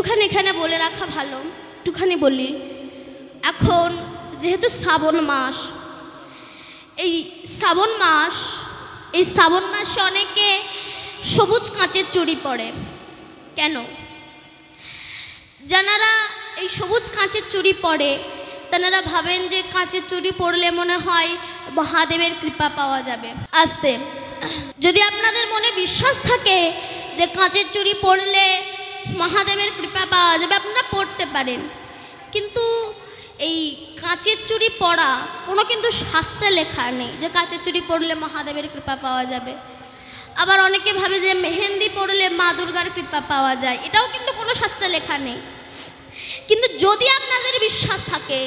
একটুখানি এখানে বলে রাখা ভালো, একটুখানি বলি। এখন যেহেতু শ্রাবণ মাস, এই শ্রাবণ মাসে অনেকে সবুজ কাঁচের চুড়ি পরে। কেন? যারা এই সবুজ কাঁচের চুড়ি পরে তারা ভাবেন যে কাঁচের চুড়ি পরলে মনে হয় মহাদেবের কৃপা পাওয়া যাবে। আসতে যদি আপনাদের মনে বিশ্বাস থাকে যে কাঁচের চুড়ি পরলে মহাদেবের কৃপা পাওয়া যাবে, আপনারা পড়তে পারেন। কিন্তু এই কাঁচের চুড়ি পরা কোনো কিন্তু শাস্ত্রে লেখা নেই যে কাঁচের চুড়ি পরলে মহাদেবের কৃপা পাওয়া যাবে। আবার অনেকে ভাবে যে মেহেন্দি পরলে মা দুর্গার কৃপা পাওয়া যায়, এটাও কিন্তু কোনো শাস্ত্রে লেখা নেই। কিন্তু যদি আপনাদের বিশ্বাস থাকে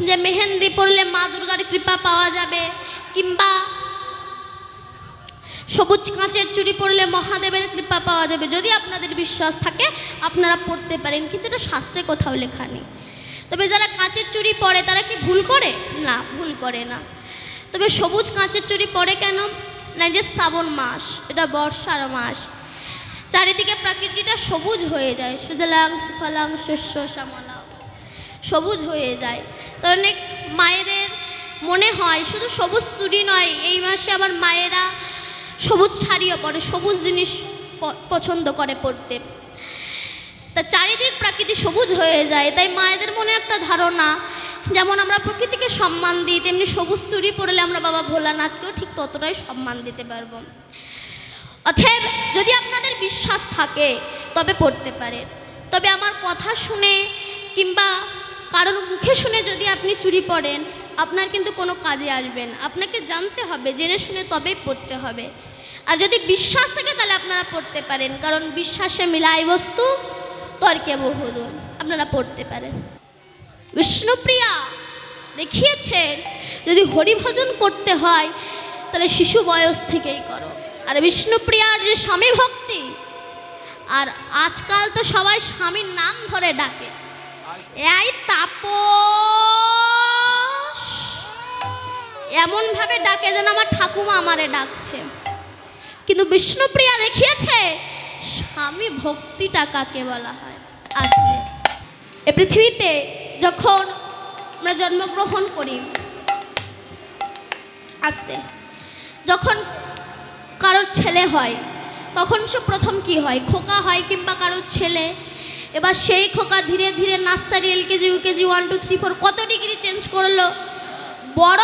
যে মেহেন্দি পরলে মা দুর্গার কৃপা পাওয়া যাবে, কিংবা সবুজ কাঁচের চুড়ি পরলে মহাদেবের কৃপা পাওয়া যাবে, যদি আপনাদের বিশ্বাস থাকে আপনারা পড়তে পারেন, কিন্তু এটা শাস্ত্রে কোথাও লেখা নেই। তবে যারা কাঁচের চুড়ি পরে তারা কি ভুল করে? না, ভুল করে না। তবে সবুজ কাঁচের চুড়ি পরে কেন না? যে শ্রাবণ মাস, এটা বর্ষার মাস, চারিদিকে প্রকৃতিটা সবুজ হয়ে যায়। সুজলাং সুফলাং শস্য শ্যামলাং, সবুজ হয়ে যায়। তো অনেক মায়েদের মনে হয় শুধু সবুজ চুড়ি নয়, এই মাসে আবার মায়েরা সবুজ শাড়িও পরে, সবুজ জিনিস পছন্দ করে পরতে। তা চারিদিক প্রকৃতি সবুজ হয়ে যায়, তাই মায়েদের মনে একটা ধারণা যেমন আমরা প্রকৃতিকে সম্মান দিই, তেমনি সবুজ চুড়ি পরলে আমরা বাবা ভোলানাথকেও ঠিক ততটাই সম্মান দিতে পারবো। অতএব যদি আপনাদের বিশ্বাস থাকে তবে পড়তে পারেন। তবে আমার কথা শুনে কিংবা কারোর মুখে শুনে যদি আপনি চুড়ি পরেন, আপনার কিন্তু কোনো কাজে আসবেন। আপনাকে জানতে হবে, জেনে শুনে তবেই পড়তে হবে। আর যদি বিশ্বাস থাকে তাহলে আপনারা পড়তে পারেন, কারণ বিশ্বাসে মিলাই বস্তু তর্কে বহুদূর। আপনারা পড়তে পারেন। বিষ্ণুপ্রিয়া দেখিয়েছেন যদি হরিভজন করতে হয় তাহলে শিশু বয়স থেকেই করো। আর বিষ্ণুপ্রিয়ার যে স্বামী ভক্তি, আর আজকাল তো সবাই স্বামীর নাম ধরে ডাকে, এই তাপস, এমনভাবে ডাকে যেন আমার ঠাকুমা আমারে ডাকছে। কিন্তু বিষ্ণুপ্রিয়া দেখিয়েছে স্বামী ভক্তিটা কাকে বলা হয়। আসবে এ পৃথিবীতে যখন আমরা জন্মগ্রহণ করি, আসতে যখন কারোর ছেলে হয় তখন সে প্রথম কি হয়? খোকা হয় কিংবা কারোর ছেলে। এবার সেই খোকা ধীরে ধীরে নার্সারি, এলকেজি, ইউকেজি, 1, 2, 3, 4 কত ডিগ্রি চেঞ্জ করলো, বড়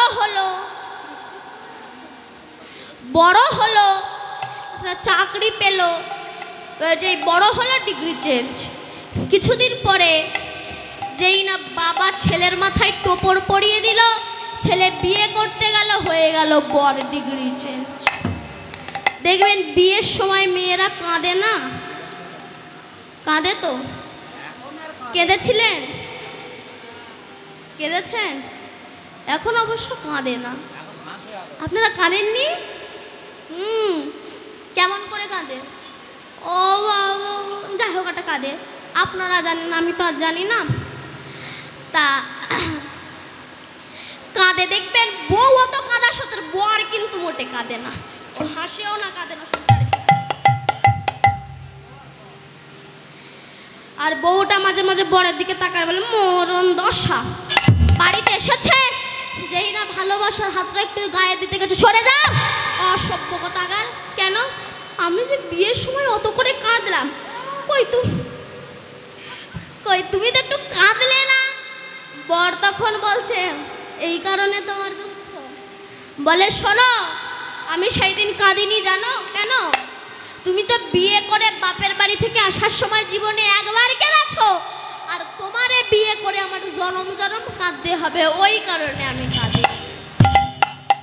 হলো, চাকরি পেল, যে বড় হলো ডিগ্রি চেঞ্জ। কিছুদিন পরে যেই না বাবা ছেলের মাথায় টোপর পরিয়ে দিল, ছেলে বিয়ে করতে গেল, হয়ে গেল বড় ডিগ্রি চেঞ্জ। দেখবেন বিয়ের সময় মেয়েরা কাঁদে না? কাঁদে তো? কেঁদেছিলেন? কেঁদেছেন? এখন অবশ্য কাঁদে না। আপনারা কাঁদেননি? কেমন করে কাঁদে? ও যাই হোক, একটা কাঁদে, আপনারা জানেন, আমি তো আর জানি না। তা কাঁদে, দেখবেন বউ অত কাঁদা সত্ত্বেও বর কিন্তু মোটে কাঁদে না, ও হাসেও না, কাঁদে না। আর বউটা মাঝে মাঝে বরের দিকে তাকায়, বলে মরণ দশা। বাড়িতে এসেছে, যেই না ভালোবাসার হাতটা একটু গায়ে দিতে গেছে, সরে যাও, অসভ্য কথাকার। কেন? আমি যে বিয়ের সময় অত করে কাঁদলাম, কই তুমি তো একটু কাঁদলে না? বর তখন বলছে এই কারণে তোমার দুঃখ। বলে শোনো, আমি সেই দিন কাঁদিনি, জানো কেন? তুমি তো বিয়ে করে বাপের বাড়ি থেকে আসার সময় জীবনে একবার কেঁদেছো, আর তোমারে বিয়ে করে আমার জনম জনম কাঁদতে হবে, ওই কারণে আমি কাঁদি।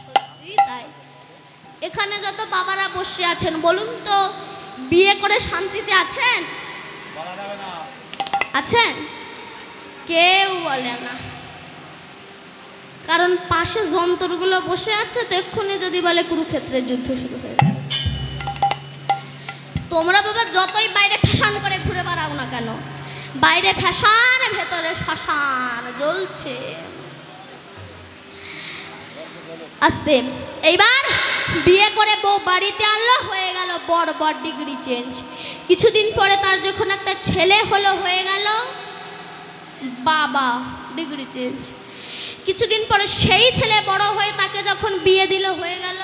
সত্যি তাই। এখানে যত বাবারা বসে আছেন বলুন তো, বিয়ে করে শান্তিতে আছেন? আছেন? কেউ বলে না, কারণ পাশে যন্ত্রগুলো বসে আছে, তো এক্ষুনি যদি বলে কুরুক্ষেত্রের যুদ্ধ শুরু হয়ে যাবে। তোমরা বাবা যতই বাইরে ফ্যাশন করে ঘুরে বেড়াও না কেন, বাইরে ফ্যাশন, ভেতরে শ্মশান জ্বলছে। আসতে এইবার বিয়ে করে বউ বাড়িতে আনলো, হয়ে গেল বর ডিগ্রি চেঞ্জ। কিছুদিন পরে তার যখন একটা ছেলে হলো, হয়ে গেল বাবা ডিগ্রি চেঞ্জ। কিছুদিন পরে সেই ছেলে বড় হয়ে তাকে যখন বিয়ে দিল, হয়ে গেল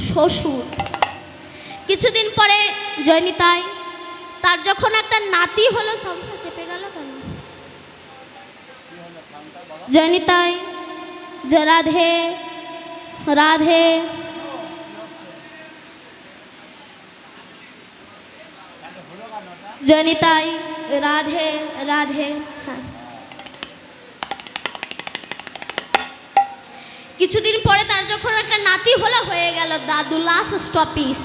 শ্বশুর। কিছুদিন পরে জয়নিতাই তার যখন একটা নাতি হলো, সাউন্ডটা চেপে গেল কেন? জয়নিতাই রাধে রাধে জয়নিতাই রাধে রাধে। হ্যাঁ, কিছুদিন পরে তার যখন একটা নাতি হলো, হয়ে গেল দাদু। লাস্ট স্টপিস।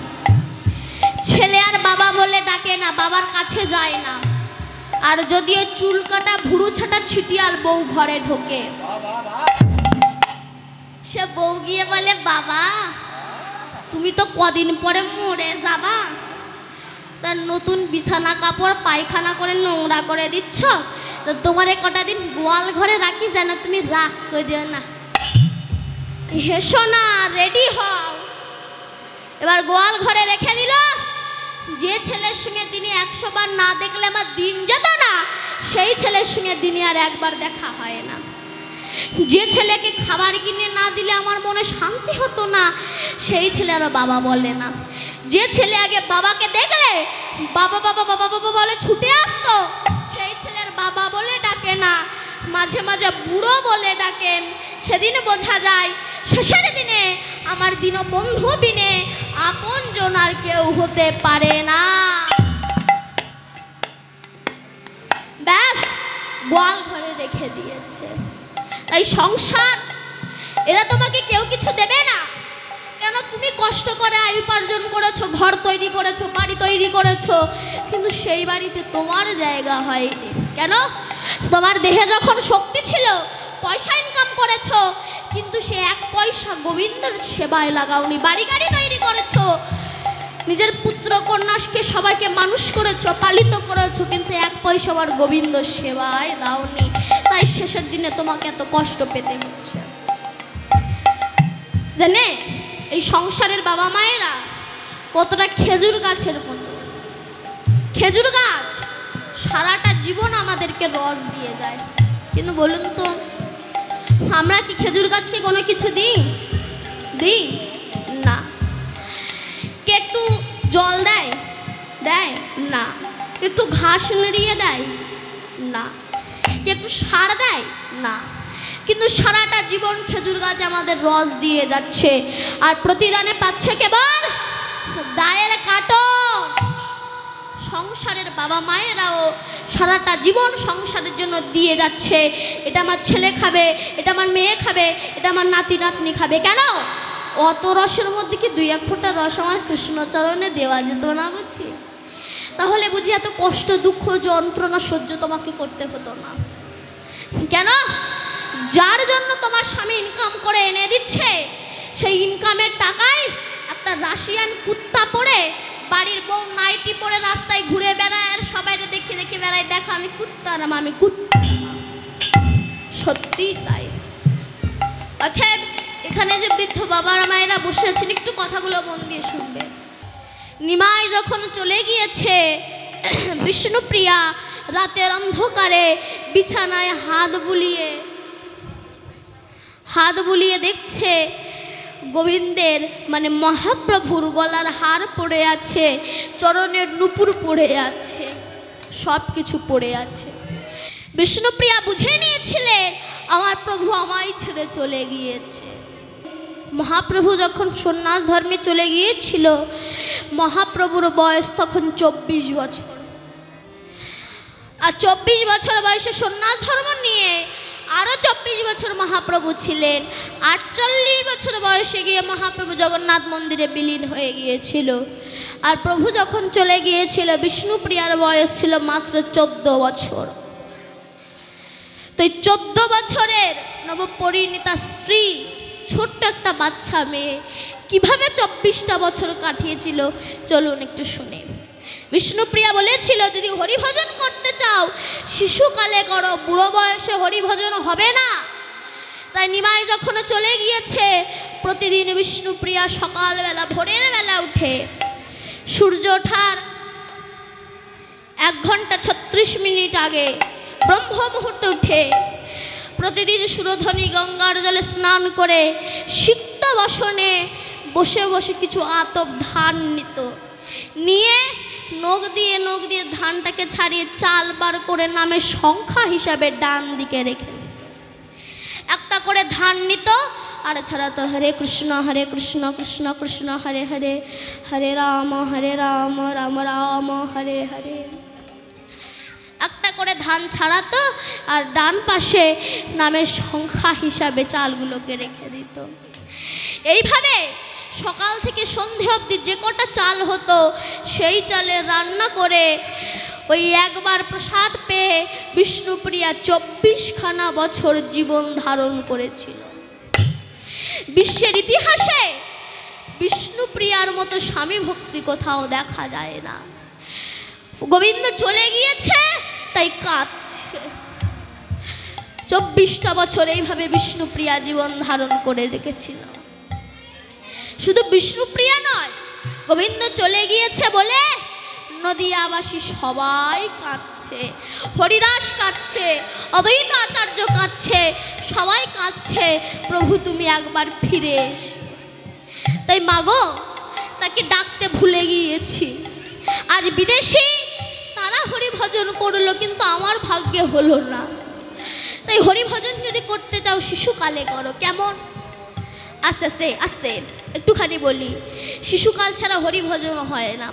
ছেলে আর বাবা বলে ডাকে না, বাবার কাছে যায় না। আর যদিও চুল কাটা ভুরু ছাটা ছিটিয়াল বউ ঘরে ঢোকে, সে বউ গিয়ে বলে, বাবা তুমি তো কদিন পরে মরে যাবা, তার নতুন বিছানা কাপড় পায়খানা করে নোংরা করে দিচ্ছ, তো তোমার কটা দিন গোয়াল ঘরে রাখি, যেন তুমি রাগ করিও না। হেসো না, রেডি হও। এবার গোয়াল ঘরে রেখে দিল। যে ছেলের সঙ্গে দিনে 100 বার না দেখলে আমার দিন যেত না, সেই ছেলের সঙ্গে দিনে আর একবার দেখা হয় না। যে ছেলেকে খাবার কিনে না দিলে আমার মনে শান্তি হতো না, সেই ছেলে আর বাবা বলে না। যে ছেলে আগে বাবাকে দেখলে বাবা বাবা বাবা বাবা বলে ছুটে আসতো, সেই ছেলের বাবা বলে ডাকে না, মাঝে মাঝে বুড়ো বলে ডাকেন। সেদিন বোঝা যায় শেষের দিনে আমার দীনবন্ধু বিনে আপন জন আর কেউ হতে পারে না। ব্যাস, গোয়াল ঘরে রেখে দিয়েছে। তাই সংসার, এরা তোমাকে কেউ কিছু দেবে না। কেন? তুমি কষ্ট করে আয় উপার্জন করেছো, ঘর তৈরি করেছো, বাড়ি তৈরি করেছো, কিন্তু সেই বাড়িতে তোমার জায়গা হয়নি। কেন? তোমার দেহে যখন শক্তি ছিল, পয়সা ইনকাম করেছো, কিন্তু সে 1 পয়সা গোবিন্দের সেবায় লাগাওনি। বাড়ি গাড়ি তৈরি করেছো, নিজের পুত্র কন্যাকে সবাইকে মানুষ করেছো, পালিত করেছো, কিন্তু 1 পয়সা আমার গোবিন্দ সেবায় দাওনি। তাই শেষের দিনে তোমাকে এত কষ্ট পেতে হচ্ছে। জানে এই সংসারের বাবা মায়েরা কতটা খেজুর গাছের মতো। খেজুর গাছ সারাটা জীবন আমাদেরকে রস দিয়ে যায়, কিন্তু বলুন তো আমরা কি খেজুর গাছকে কোনো কিছু দিই না? কে একটু জল দেয় না? একটু ঘাস নেড়িয়ে দেয় না? কে একটু সার দেয় না? কিন্তু সারাটা জীবন খেজুর গাছ আমাদের রস দিয়ে যাচ্ছে, আর প্রতিদানে পাচ্ছে কেবল দায়ের কাটো। সংসারের বাবা মায়েরাও সারাটা জীবন সংসারের জন্য দিয়ে যাচ্ছে। এটা আমার ছেলে খাবে, এটা আমার মেয়ে খাবে, এটা আমার নাতি নাতনি খাবে। কেন? অত রসের মধ্যে কি 2-1 ফোঁটা রস আমার কৃষ্ণচরণে দেওয়া যেত না? বুঝি তাহলে বুঝি এত কষ্ট দুঃখ যন্ত্রণা সহ্য তোমাকে করতে হতো না। কেন? যার জন্য তোমার স্বামী ইনকাম করে এনে দিচ্ছে, সেই ইনকামের টাকায় একটা রাশিয়ান কুত্তা পরে বাড়ির বউ নাইটি পরে রাস্তায় ঘুরে বেড়ায়, আর সবাই দেখে দেখে বেড়ায়, দেখো আমি কুত্তারাম, আমি কুত্তা। সত্যি তাই। অতএব এখানে যে বৃদ্ধ বাবার মায়েরা বসে আছেন, একটু কথাগুলো মন দিয়ে শুনবে। নিমাই যখন চলে গিয়েছে, বিষ্ণুপ্রিয়া রাতের অন্ধকারে বিছানায় হাত বুলিয়ে দেখছে গোবিন্দের মানে মহাপ্রভুর গলার হার পড়ে আছে, চরণের নুপুর পড়ে আছে, সব কিছু পড়ে আছে। বিষ্ণুপ্রিয়া বুঝে নিয়েছিলেন আমার প্রভু আমায় ছেড়ে চলে গিয়েছে। মহাপ্রভু যখন সন্ন্যাস ধর্মে চলে গিয়েছিল, মহাপ্রভুর বয়স তখন 24 বছর। আর 24 বছর বয়সে সন্ন্যাস ধর্ম নিয়ে আরও 24 বছর মহাপ্রভু ছিলেন। 48 বছর বয়সে গিয়ে মহাপ্রভু জগন্নাথ মন্দিরে বিলীন হয়ে গিয়েছিল। আর প্রভু যখন চলে গিয়েছিল, বিষ্ণুপ্রিয়ার বয়স ছিল মাত্র 14 বছর। তো এই 14 বছরের নবপরিণীতা স্ত্রী, ছোট্ট একটা বাচ্চা মেয়ে, কিভাবে 24টা বছর কাটিয়েছিল চলুন একটু শুনে। বিষ্ণুপ্রিয়া বলেছিল, যদি হরিভজন করতে চাও শিশুকালে করো, বুড়ো বয়সে হরিভজন হবে না। তাই নিমাই যখন চলে গিয়েছে, প্রতিদিন বিষ্ণুপ্রিয়া সকালবেলা ভোরের বেলা উঠে সূর্য ওঠার 1 ঘন্টা 36 মিনিট আগে ব্রহ্ম মুহূর্তে উঠে প্রতিদিন সুরধ্বনি গঙ্গার জলে স্নান করে সিক্ত বসনে বসে বসে কিছু আতপ ধান নিয়ে নখ দিয়ে ধানটাকে ছাড়িয়ে চাল বার করে নামে সংখ্যা হিসাবে ডান দিকে রেখে একটা করে ধান নিত। আর ছাড়া তো হরে কৃষ্ণ কৃষ্ণ কৃষ্ণ হরে হরে, হরে রাম রাম রাম হরে হরে, একটা করে ধান ছাড়াতো আর ডান পাশে নামের সংখ্যা হিসাবে চালগুলোকে রেখে দিত। এইভাবে সকাল থেকে সন্ধে অবধি যে কটা চাল হতো সেই চালে রান্না করে ওই একবার প্রসাদ পেয়ে বিষ্ণুপ্রিয়া 24খানা বছর জীবন ধারণ করেছিল। বিশ্বের ইতিহাসে বিষ্ণুপ্রিয়ার মতো স্বামী ভক্তি কোথাও দেখা যায় না। গোবিন্দ চলে গিয়েছে তাই কাঁদছে। 24টা বছর এইভাবে বিষ্ণুপ্রিয়া জীবন ধারণ করে রেখেছিল। শুধু বিষ্ণুপ্রিয়া নয়, গোবিন্দ চলে গিয়েছে বলে নদিয়াবাসী সবাই কাঁদছে, হরিদাস কাঁদছে, অদ্বৈত আচার্য কাঁদছে, সবাই কাঁদছে, প্রভু তুমি একবার ফিরে এসো। তাই মাগো, তাকে ডাকতে ভুলে গিয়েছি। আজ বিদেশি তারা হরিভজন করলো, কিন্তু আমার ভাগ্যে হলো না। তাই হরিভজন যদি করতে চাও শিশুকালে করো। কেমন? আস্তে আস্তে আস্তে একটুখানি বলি। শিশুকাল ছাড়া হরিভজন হয় না।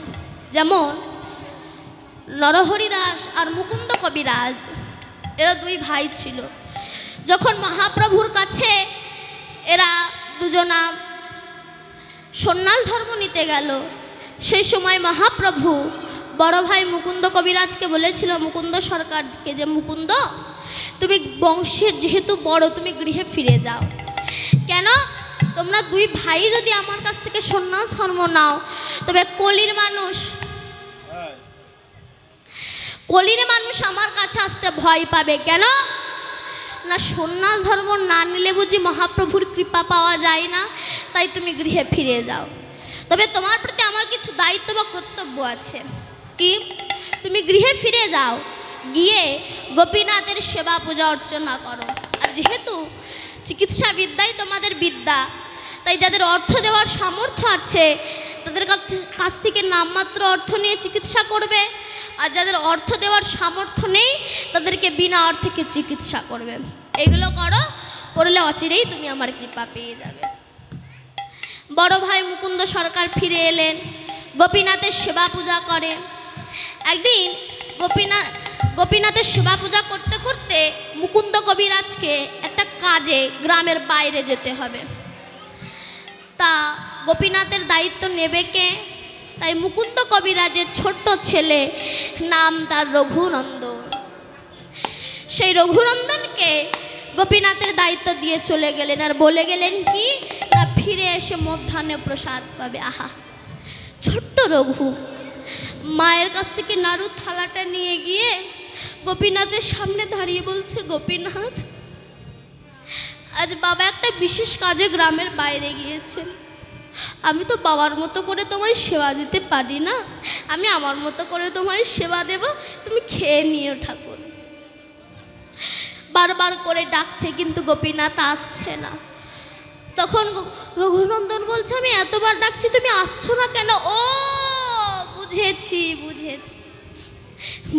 যেমন নরহরিদাস আর মুকুন্দ কবিরাজ, এরা 2 ভাই ছিল। যখন মহাপ্রভুর কাছে এরা দুজনা সন্ন্যাস ধর্ম নিতে গেল, সেই সময় মহাপ্রভু বড় ভাই মুকুন্দ কবিরাজকে বলেছিল, মুকুন্দ সরকারকে, যে মুকুন্দ তুমি বংশের যেহেতু বড়, তুমি গৃহে ফিরে যাও। কেন? তোমরা 2 ভাই যদি আমার কাছ থেকে সন্ন্যাস ধর্ম নাও, তবে কলির মানুষ আমার কাছে আসতে ভয় পাবে। কেন না? সন্ন্যাস ধর্ম না নিলে বুঝি মহাপ্রভুর কৃপা পাওয়া যায় না। তাই তুমি গৃহে ফিরে যাও। তবে তোমার প্রতি আমার কিছু দায়িত্ব বা কর্তব্য আছে। কি? তুমি গৃহে ফিরে যাও, গিয়ে গোপীনাথের সেবা পূজা অর্চনা করো। আর যেহেতু চিকিৎসা বিদ্যাই তোমাদের বিদ্যা, তাই যাদের অর্থ দেওয়ার সামর্থ্য আছে তাদের কাছ থেকে নামমাত্র অর্থ নিয়ে চিকিৎসা করবে, আর যাদের অর্থ দেওয়ার সামর্থ্য নেই তাদেরকে বিনা অর্থে চিকিৎসা করবে। এগুলো করো, করলে অচিরেই তুমি আমার কৃপা পেয়ে যাবে। বড় ভাই মুকুন্দ সরকার ফিরে এলেন, গোপীনাথের সেবা পূজা করে। একদিন গোপীনাথের সেবা পূজা করতে করতে মুকুন্দ কবিরাজকে একটা কাজে গ্রামের বাইরে যেতে হবে। তা গোপীনাথের দায়িত্ব নেবে কে? তাই মুকুন্দ কবিরাজের ছোট্ট ছেলে, নাম তার রঘুনন্দন। সেই রঘুনন্দনকে গোপীনাথের দায়িত্ব দিয়ে চলে গেলেন, আর বলে গেলেন কি না, ফিরে এসে মধ্যাহ্নে প্রসাদ পাবে। আহা, ছোট্ট রঘু মায়ের কাছ থেকে নাড়ু থালাটা নিয়ে গিয়ে গোপীনাথের সামনে দাঁড়িয়ে বলছে, গোপীনাথ, আজ বাবা একটা বিশেষ কাজে গ্রামের বাইরে গিয়েছে। আমি তো বাবার মতো করে তোমায় সেবা দিতে পারি না, আমি আমার মতো করে তোমায় সেবা দেব, তুমি খেয়ে নিও ঠাকুর। বারবার করে ডাকছে, কিন্তু গোপীনাথ আসছে না। তখন রঘুনন্দন বলছে, আমি এতবার ডাকছি তুমি আসছো না কেন? ও বুঝেছি,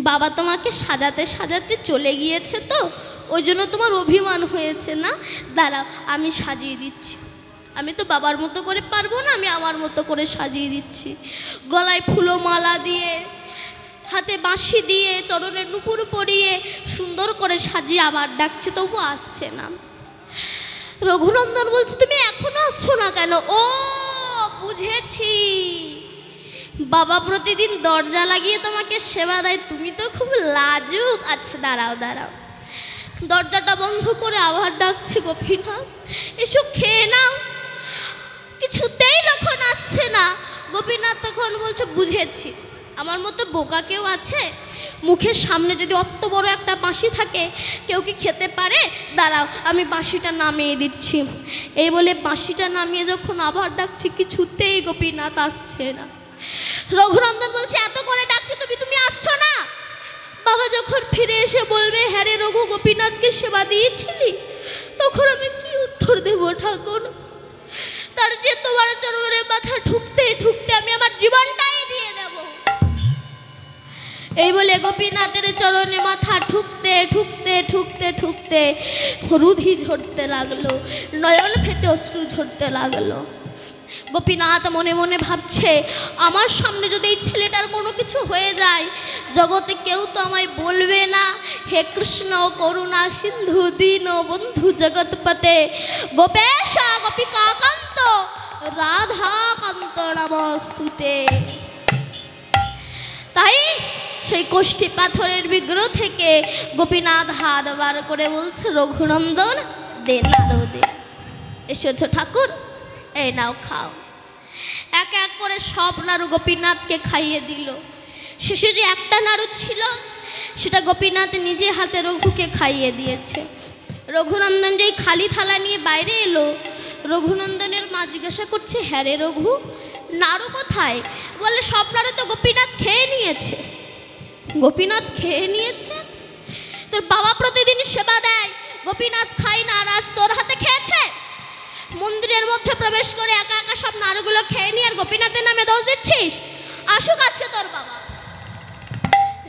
বাবা তোমাকে সাজাতে সাজাতে চলে গিয়েছে, তো ওই জন্য তোমার অভিমান হয়েছে না? দাঁড়াও, আমি সাজিয়ে দিচ্ছি। আমি তো বাবার মতো করে পারবো না, আমি আমার মতো করে সাজিয়ে দিচ্ছি। গলায় ফুলো মালা দিয়ে, হাতে বাঁশি দিয়ে, চরণে নুপুর পরিয়ে সুন্দর করে সাজিয়ে আবার ডাকছে, তবু আসছে না। রঘুনন্দন বলছে, তুমি এখনো আসছো না কেন? ও বুঝেছি, বাবা প্রতিদিন দরজা লাগিয়ে তোমাকে সেবা দেয়, তুমি তো খুব লাজুক। আচ্ছা দাঁড়াও, দরজাটা বন্ধ করে আবার ডাকছে, গোপীনাথ এসো খেয়ে নাও। কিছুতেই যখন আসছে না, গোপীনাথ তখন বলছে, বুঝেছি, আমার মতো বোকা কেউ আছে? মুখের সামনে যদি অত বড় একটা বাঁশি থাকে, কেউ কি খেতে পারে? দাঁড়াও, আমি বাঁশিটা নামিয়ে দিচ্ছি। এই বলে বাঁশিটা নামিয়ে যখন আবার ডাকছি, কিছুতেই গোপীনাথ আসছে না। রঘুনন্দন বলছে, এত করে ডাকছি তুমি আসছো না? বাবা যখন ফিরে এসে বলবে, হ্যাঁ রে রঘু, গোপীনাথকে সেবা দিয়েছিলি? তখন আমি কি উত্তর দেব ঠাকুর? তার যে তোমার চরণে মাথা ঠুকতে ঠুকতে আমি আমার জীবনটাই দিয়ে দেব। এই বলে গোপীনাথের চরণে মাথা ঠুকতে ঠুকতে ঠুকতে ঠুকতে রুধি ঝরতে লাগলো, নয়ন ফেটে অশ্রু ঝরতে লাগলো। গোপীনাথ মনে মনে ভাবছে, আমার সামনে যদি এই ছেলেটার কোনো কিছু হয়ে যায়, জগতে কেউ তো আমায় বলবে না, হে কৃষ্ণ করুণা সিন্ধু দীন বন্ধু জগৎপতে গোপেশ গোপিকা কান্ত রাধা কান্ত নমস্তুতে। তাই সেই কোষ্ঠী পাথরের বিগ্রহ থেকে গোপীনাথ হাত বার করে বলছে, রঘুনন্দন দে নাড়ু দে। এসেছো ঠাকুর, এই নাও খাও। এক এক করে সব নাড়ু গোপীনাথকে খাইয়ে দিল। শেষে যে একটা নাড়ু ছিল, সেটা গোপীনাথ নিজে হাতে রঘুকে খাইয়ে দিয়েছে। রঘুনন্দন যেই খালি থালা নিয়ে বাইরে এলো, রঘুনন্দনের মা জিজ্ঞাসা করছে, হ্যাঁ রে রঘু, নাড়ু কোথায়? বলে, সব নাড়ু তো গোপীনাথ খেয়ে নিয়েছে। গোপীনাথ খেয়ে নিয়েছে? তোর বাবা প্রতিদিন সেবা দেয়, গোপীনাথ খাই না, আর আজ তোর হাতে খেয়েছে? মন্দিরের মধ্যে প্রবেশ করে একা একা সব নাড়ুগুলো খেয়ে নিয়ে আর গোপীনাথের নামে দোষ দিচ্ছিস? আসুক আজকে তোর বাবা।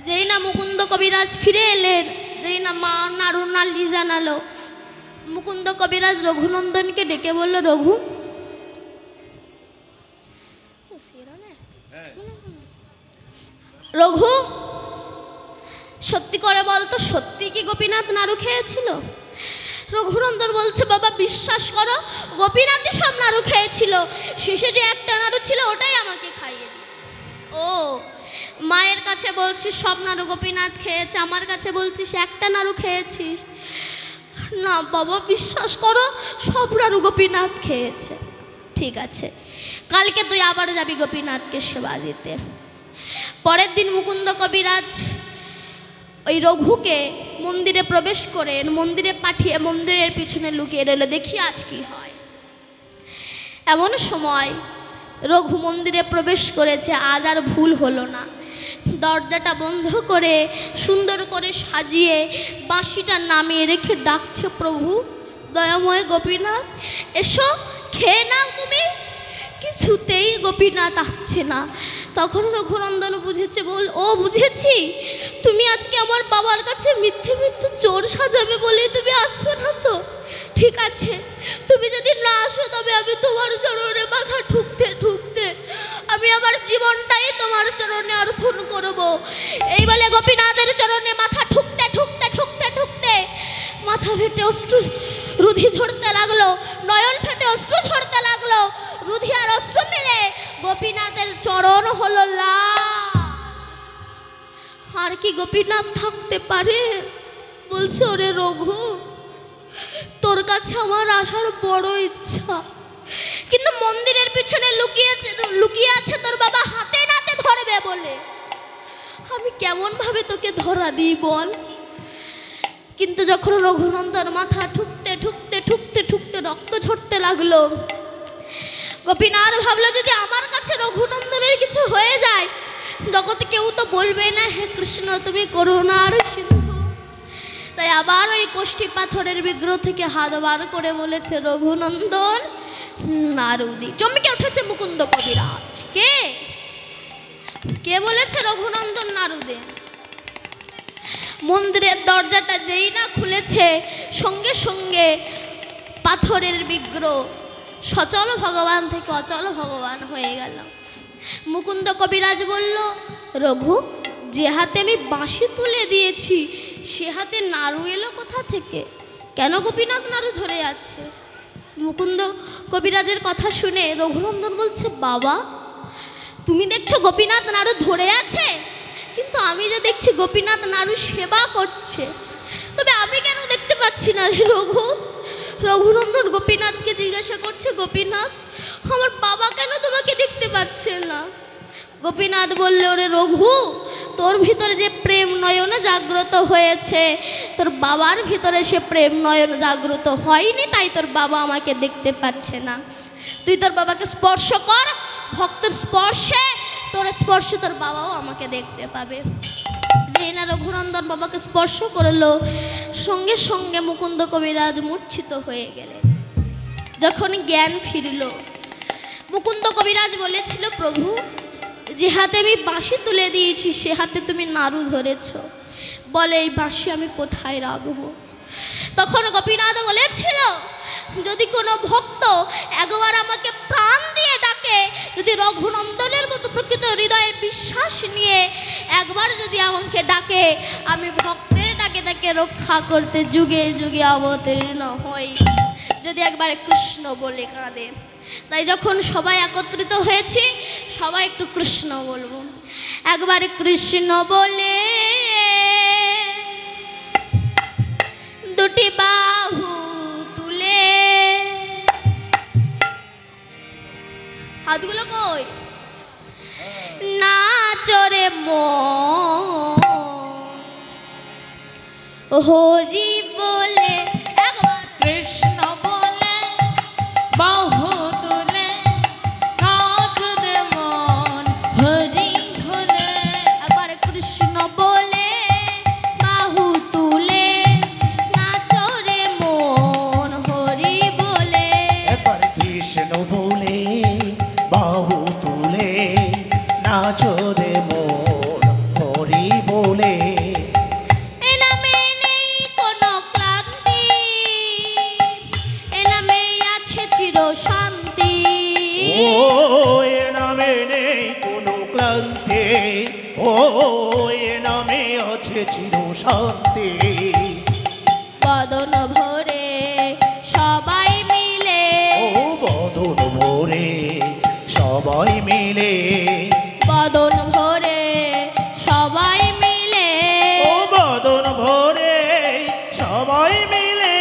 যেই না মুকুন্দ কবিরাজ ফিরে এলেন, যেই না মা নাড়ু নালি জানালো, মুকুন্দ কবিরাজ রঘুনন্দনকে ডেকে বলল, রঘু, রঘু সত্যি করে বলতো, সত্যি কি গোপীনাথ নাড়ু খেয়েছিল? রঘুনন্দন বলছে, বাবা বিশ্বাস করো, গোপীনাথই সব নাড়ু খেয়েছিল, শেষে যে একটা নাড়ু ছিল ওটাই আমাকে খাইয়ে দিয়েছে। ও, মায়ের কাছে বলছিস সব নাড়ু গোপীনাথ খেয়েছে, আমার কাছে বলছিস একটা নাড়ু খেয়েছিস? না বাবা বিশ্বাস করো, সব নাড়ু গোপীনাথ খেয়েছে। ঠিক আছে, কালকে তুই আবার যাবি গোপীনাথকে সেবা দিতে। পরের দিন মুকুন্দ কবিরাজ ওই রঘুকে মন্দিরে প্রবেশ করে মন্দিরে পাঠিয়ে মন্দিরের পিছনে লুকিয়ে রইল, দেখি আজ কি হয়। এমন সময় রঘু মন্দিরে প্রবেশ করেছে, আজ আর ভুল হলো না। দরজাটা বন্ধ করে সুন্দর করে সাজিয়ে বাঁশিটা নামিয়ে রেখে ডাকছে, প্রভু দয়াময় গোপীনাথ এসো, খেয়ে নাও তুমি। কিছুতেই গোপীনাথ আসছে না। তখন রঘুনন্দন বুঝেছে, বুঝেছি, তুমি আজকে আমার বাবার কাছে মিথ্যে মিথ্যে চোর সাজাবে বলে তুমি আসছো না তো? ঠিক আছে, তুমি যদি না আসো তবে আমি তোমার চরণে মাথা ঠুকতে ঠুকতে আমি আমার জীবনটাই তোমার চরণে অর্পণ করব। এই বলে গোপীনাথের চরণে মাথা ঠুকতে ঠুকতে ঠুকতে ঠুকতে মাথা ফেটে অশ্রু রুধি ঝরতে লাগলো, নয়ন ফেটে অশ্রু ঝরতে লাগলো। রুধি আর অশ্রু মিলে গোপীনাথের চরণ হলো লাল। আর কি গোপীনাথ থাকতে পারে? বলছে, ওরে রঘু, তোর কাছে আমার আসার বড় ইচ্ছা, কিন্তু মন্দিরের পিছনে লুকিয়ে আছে তোর বাবা হাতে নাতে ধরবে বলে। আমি কেমন ভাবে তোকে ধরা দিই বল? কিন্তু যখন রঘুনন্দন মাথা ঠুকতে ঠুকতে ঠুকতে ঠুকতে রক্ত ঝরতে লাগলো, গোপীনাথ ভাবলো, যদি আমার কাছে রঘুনন্দনের কিছু হয়ে যায়, জগতে কেউ তো বলবে না, হে কৃষ্ণ তুমি করুণার সিন্ধু। তাই আবার ওই কোষ্ঠী পাথরের বিগ্রহ থেকে হাত বার করে বলেছে, রঘুনন্দন নাড়ু দি। চমকে উঠেছে মুকুন্দ কবিরাজ, কে বলেছে রঘুনন্দন নাড়ু দে? মন্দিরের দরজাটা যেই না খুলেছে, সঙ্গে সঙ্গে পাথরের বিগ্রহ সচল ভগবান থেকে অচল ভগবান হয়ে গেল। মুকুন্দ কবিরাজ বলল, রঘু, যে হাতে আমি বাঁশি তুলে দিয়েছি সে হাতে নাড়ু এলো কোথা থেকে? কেন গোপীনাথ নাড়ু ধরে আছে? মুকুন্দ কবিরাজের কথা শুনে রঘুনন্দন বলছে, বাবা তুমি দেখছো গোপীনাথ নাড়ু ধরে আছে, কিন্তু আমি যে দেখছি গোপীনাথ নাড়ু সেবা করছে, তবে আমি কেন দেখতে পাচ্ছি না রে রঘু? রঘুনন্দন গোপীনাথকে জিজ্ঞাসা করছে, গোপীনাথ আমার বাবা কেন তোমাকে দেখতে পাচ্ছে না? গোপীনাথ বললে, ওরে রঘু, তোর ভিতরে যে প্রেম নয়ন জাগ্রত হয়েছে, তোর বাবার ভিতরে সে প্রেম নয়ন জাগ্রত হয়নি, তাই তোর বাবা আমাকে দেখতে পাচ্ছে না। তুই তোর বাবাকে স্পর্শ কর, ভক্তের স্পর্শে, তোর স্পর্শে তোর বাবাও আমাকে দেখতে পাবে। যে না রঘুনন্দন বাবাকে স্পর্শ করলো, সঙ্গে সঙ্গে মুকুন্দ কবিরাজ মূর্ছিত হয়ে গেলেন। যখন জ্ঞান ফিরল, মুকুন্দ কবিরাজ বলেছিল, প্রভু যে হাতে আমি বাঁশি তুলে দিয়েছি সে হাতে তুমি নাড়ু ধরেছ, বলে এই বাঁশি আমি কোথায় রাখবো? তখন গোপীনাথ বলেছিল, যদি কোনো ভক্ত একবার আমাকে প্রাণ দিয়ে ডাকে, যদি রঘুনন্দনের মতো প্রকৃত হৃদয়ে বিশ্বাস নিয়ে একবার যদি আমাকে ডাকে, আমি ভক্তের ডাকে তাকে রক্ষা করতে যুগে যুগে অবতীর্ণ হই। যদি একবার কৃষ্ণ বলে কাঁদে। তাই যখন সবাই একত্রিত হয়েছি, সবাই একটু কৃষ্ণ বলবো। একবার কৃষ্ণ বলে দুটি বাহু তুলে, হাতগুলো কই, নাচরে মন হরি বলে, একবার কৃষ্ণ বলে বাহু তুলে, নাচ রে মন হরি বলে। একবার কৃষ্ণ বলে বাহু তুলে, নাচরে মন হরি বলে। একবার কৃষ্ণ বলে বাহু তুলে, নাচরে মন হরি বলে। এ নামে নেই কোনো ক্লান্তি, এ নামে আছে চির শান্তি। ও এ নামে নেই কোনো ক্লান্তি, ও এ নামে আছে চির শান্তি। বদন ভরে সবাই মিলে, ও বদন ভরে সবাই মিলে, বদন ভরে সবাই মিলে, ও বদন ভরে সবাই মিলে।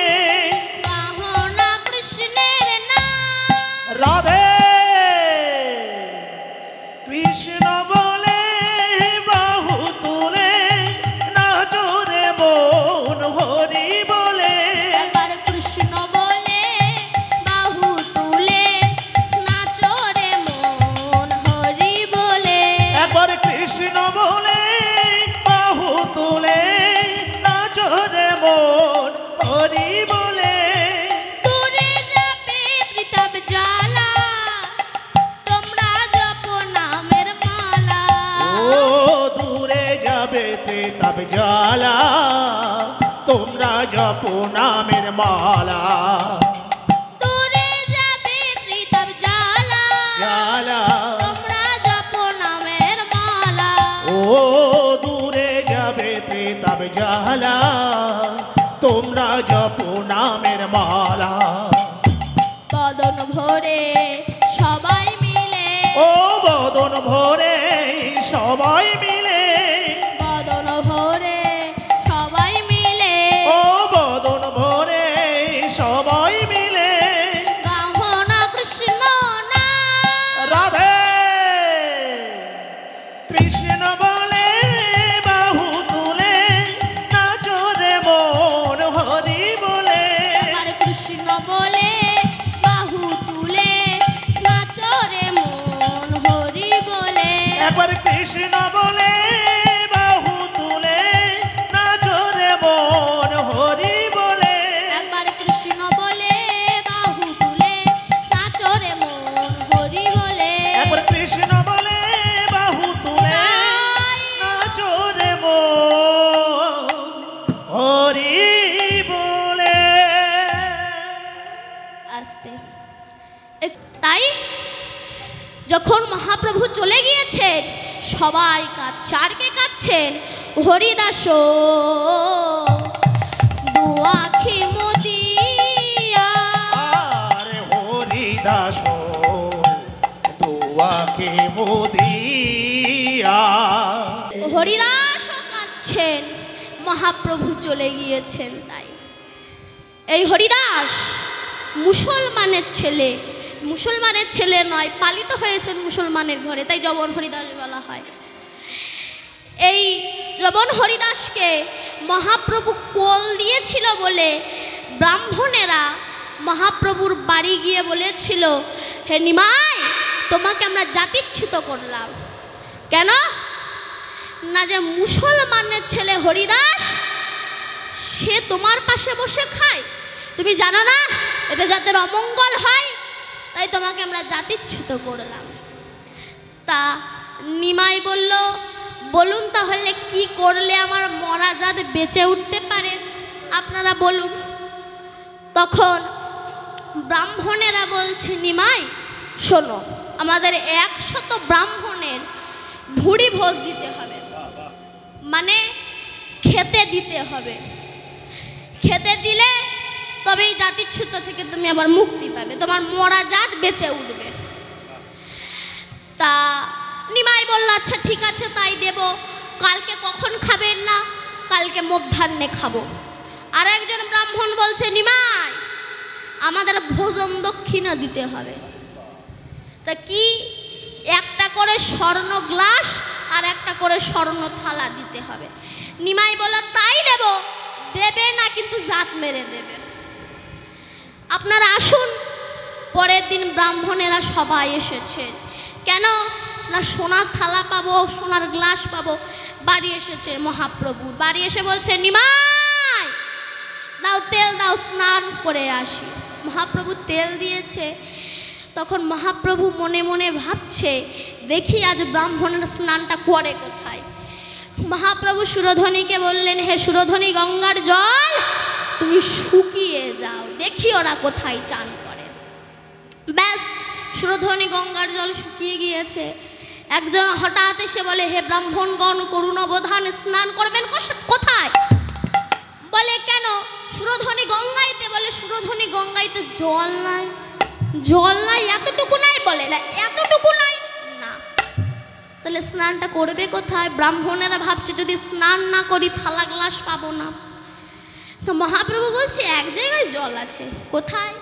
বাহনা কৃষ্ণের নাম। রাধে কৃষ্ণ বলে বাহু তুলে, নাচরে মন হরি বলে। একবার কৃষ্ণ বলে বাহু তুলে, নাচরে মন হরি বলে। একবার কৃষ্ণ বলে বাহু তুলে, নাচরে মন হরি বলে। দূরে যাবে ত্রিতাপ জ্বালা, তোমরা জপ নামের মালা। ও দূরে যাবে ত্রিতাপ জ্বালা, তোমরা জপ নামের মালা। দূরে যাবে ত্রিতাপ জ্বালা, জ্বালা তোমরা জপ নামের মালা। ও দূরে যাবে ত্রিতাপ জ্বালা, তোমরা জপ নামের মালা। বদন ভরে সবাই মিলে, ও বদন ভরে সবাই মিলে, বদন ভরে সবাই মিলে, ও বদন ভরে সবাই মিলে। বাহনা কৃষ্ণ নাম। রাধে কৃষ্ণ বলে বাহু তুলে, নাচরে মন হরি বলে। একবার কৃষ্ণ বলে বাহু তুলে, নাচরে মন হরি বলে। একবার কৃষ্ণ বলে বাহু তুলে, নাচরে মন হরি বলে। একবার কৃষ্ণ বলে বাহু তুলে, নাচরে মন হরি বলে। একবার কৃষ্ণ বলে বাহু তুলে, নাচরে মন হরি বলে। আসতে তাই যখন মহাপ্রভু চলে গিয়েছেন, সবাই কাঁদছে। আর কে কাঁদছেন? হরিদাস দুয়াখি মুদিয়া। আরে হরিদাস দুয়াকে মুদিয়া। হরিদাস কাঁদছেন, মহাপ্রভু চলে গিয়েছেন। তাই এই হরিদাস মুসলমানের ছেলে, মুসলমানের ছেলে নয়, পালিত হয়েছেন মুসলমানের ঘরে, তাই জবর হরিদাস বলা হয়। এই লবণ হরিদাসকে মহাপ্রভু কোল দিয়েছিল বলে ব্রাহ্মণেরা মহাপ্রভুর বাড়ি গিয়ে বলেছিল, হে নিমাই, তোমাকে আমরা জাতিচ্যুত করলাম। কেন না, যে মুসলমানের ছেলে হরিদাস সে তোমার পাশে বসে খায়, তুমি জানো না এতে যাদের অমঙ্গল হয়, তাই তোমাকে আমরা জাতিচ্যুত করলাম। তা নিমাই বলল, বলুন তাহলে কি করলে আমার মরা জাত বেঁচে উঠতে পারে, আপনারা বলুন। তখন ব্রাহ্মণেরা বলছে, নিমাই শোনো, আমাদের 100 ব্রাহ্মণের ভুড়ি ভোজ দিতে হবে, মানে খেতে দিতে হবে। খেতে দিলে তবেই জাতিচ্যুত থেকে তুমি আবার মুক্তি পাবে, তোমার মরা জাত বেঁচে উঠবে। তা নিমাই বলল, আচ্ছা ঠিক আছে তাই দেব। কালকে কখন খাবেন না? কালকে মধ্যাহ্নে খাবো। আর একজন ব্রাহ্মণ বলছে, নিমাই আমাদের ভোজন দক্ষিণা দিতে হবে। তা কি? একটা করে স্বর্ণ গ্লাস আর একটা করে স্বর্ণ থালা দিতে হবে। নিমাই বলল, তাই দেব। দেবে না কিন্তু জাত মেরে দেবে। আপনারা আসুন। পরের দিন ব্রাহ্মণেরা সবাই এসেছেন। কেন না, সোনার থালা পাবো, সোনার গ্লাস পাবো। বাড়ি এসেছে মহাপ্রভু, বাড়ি এসে বলছে, নিমাই দাও তেল দাও, স্নান করে আসি। মহাপ্রভু তেল দিয়েছে। তখন মহাপ্রভু মনে মনে ভাবছে, দেখি আজ ব্রাহ্মণের স্নানটা করে কোথায়। মহাপ্রভু সুরধনীকে বললেন, হে সুরধনী, গঙ্গার জল তুমি শুকিয়ে যাও, দেখি ওরা কোথায় চান করে। ব্যাস, সুরধনী গঙ্গার জল শুকিয়ে গিয়েছে। একজন হঠাৎ এসে বলে, হে ব্রাহ্মণগণ, করুণ অবধান, স্নান করবেন কোথায়? বলে কেন? সুরধনী গঙ্গাইতে। বলে সুরধনী গঙ্গাইতে জল নাই। জল নাই? এতটুকু নাই? বলে না, এতটুকু নাই না। তাহলে স্নানটা করবে কোথায়? ব্রাহ্মণেরা ভাবছে যদি স্নান না করি থালা গ্লাস পাবো না। তো মহাপ্রভু বলছে, এক জায়গায় জল আছে। কোথায়?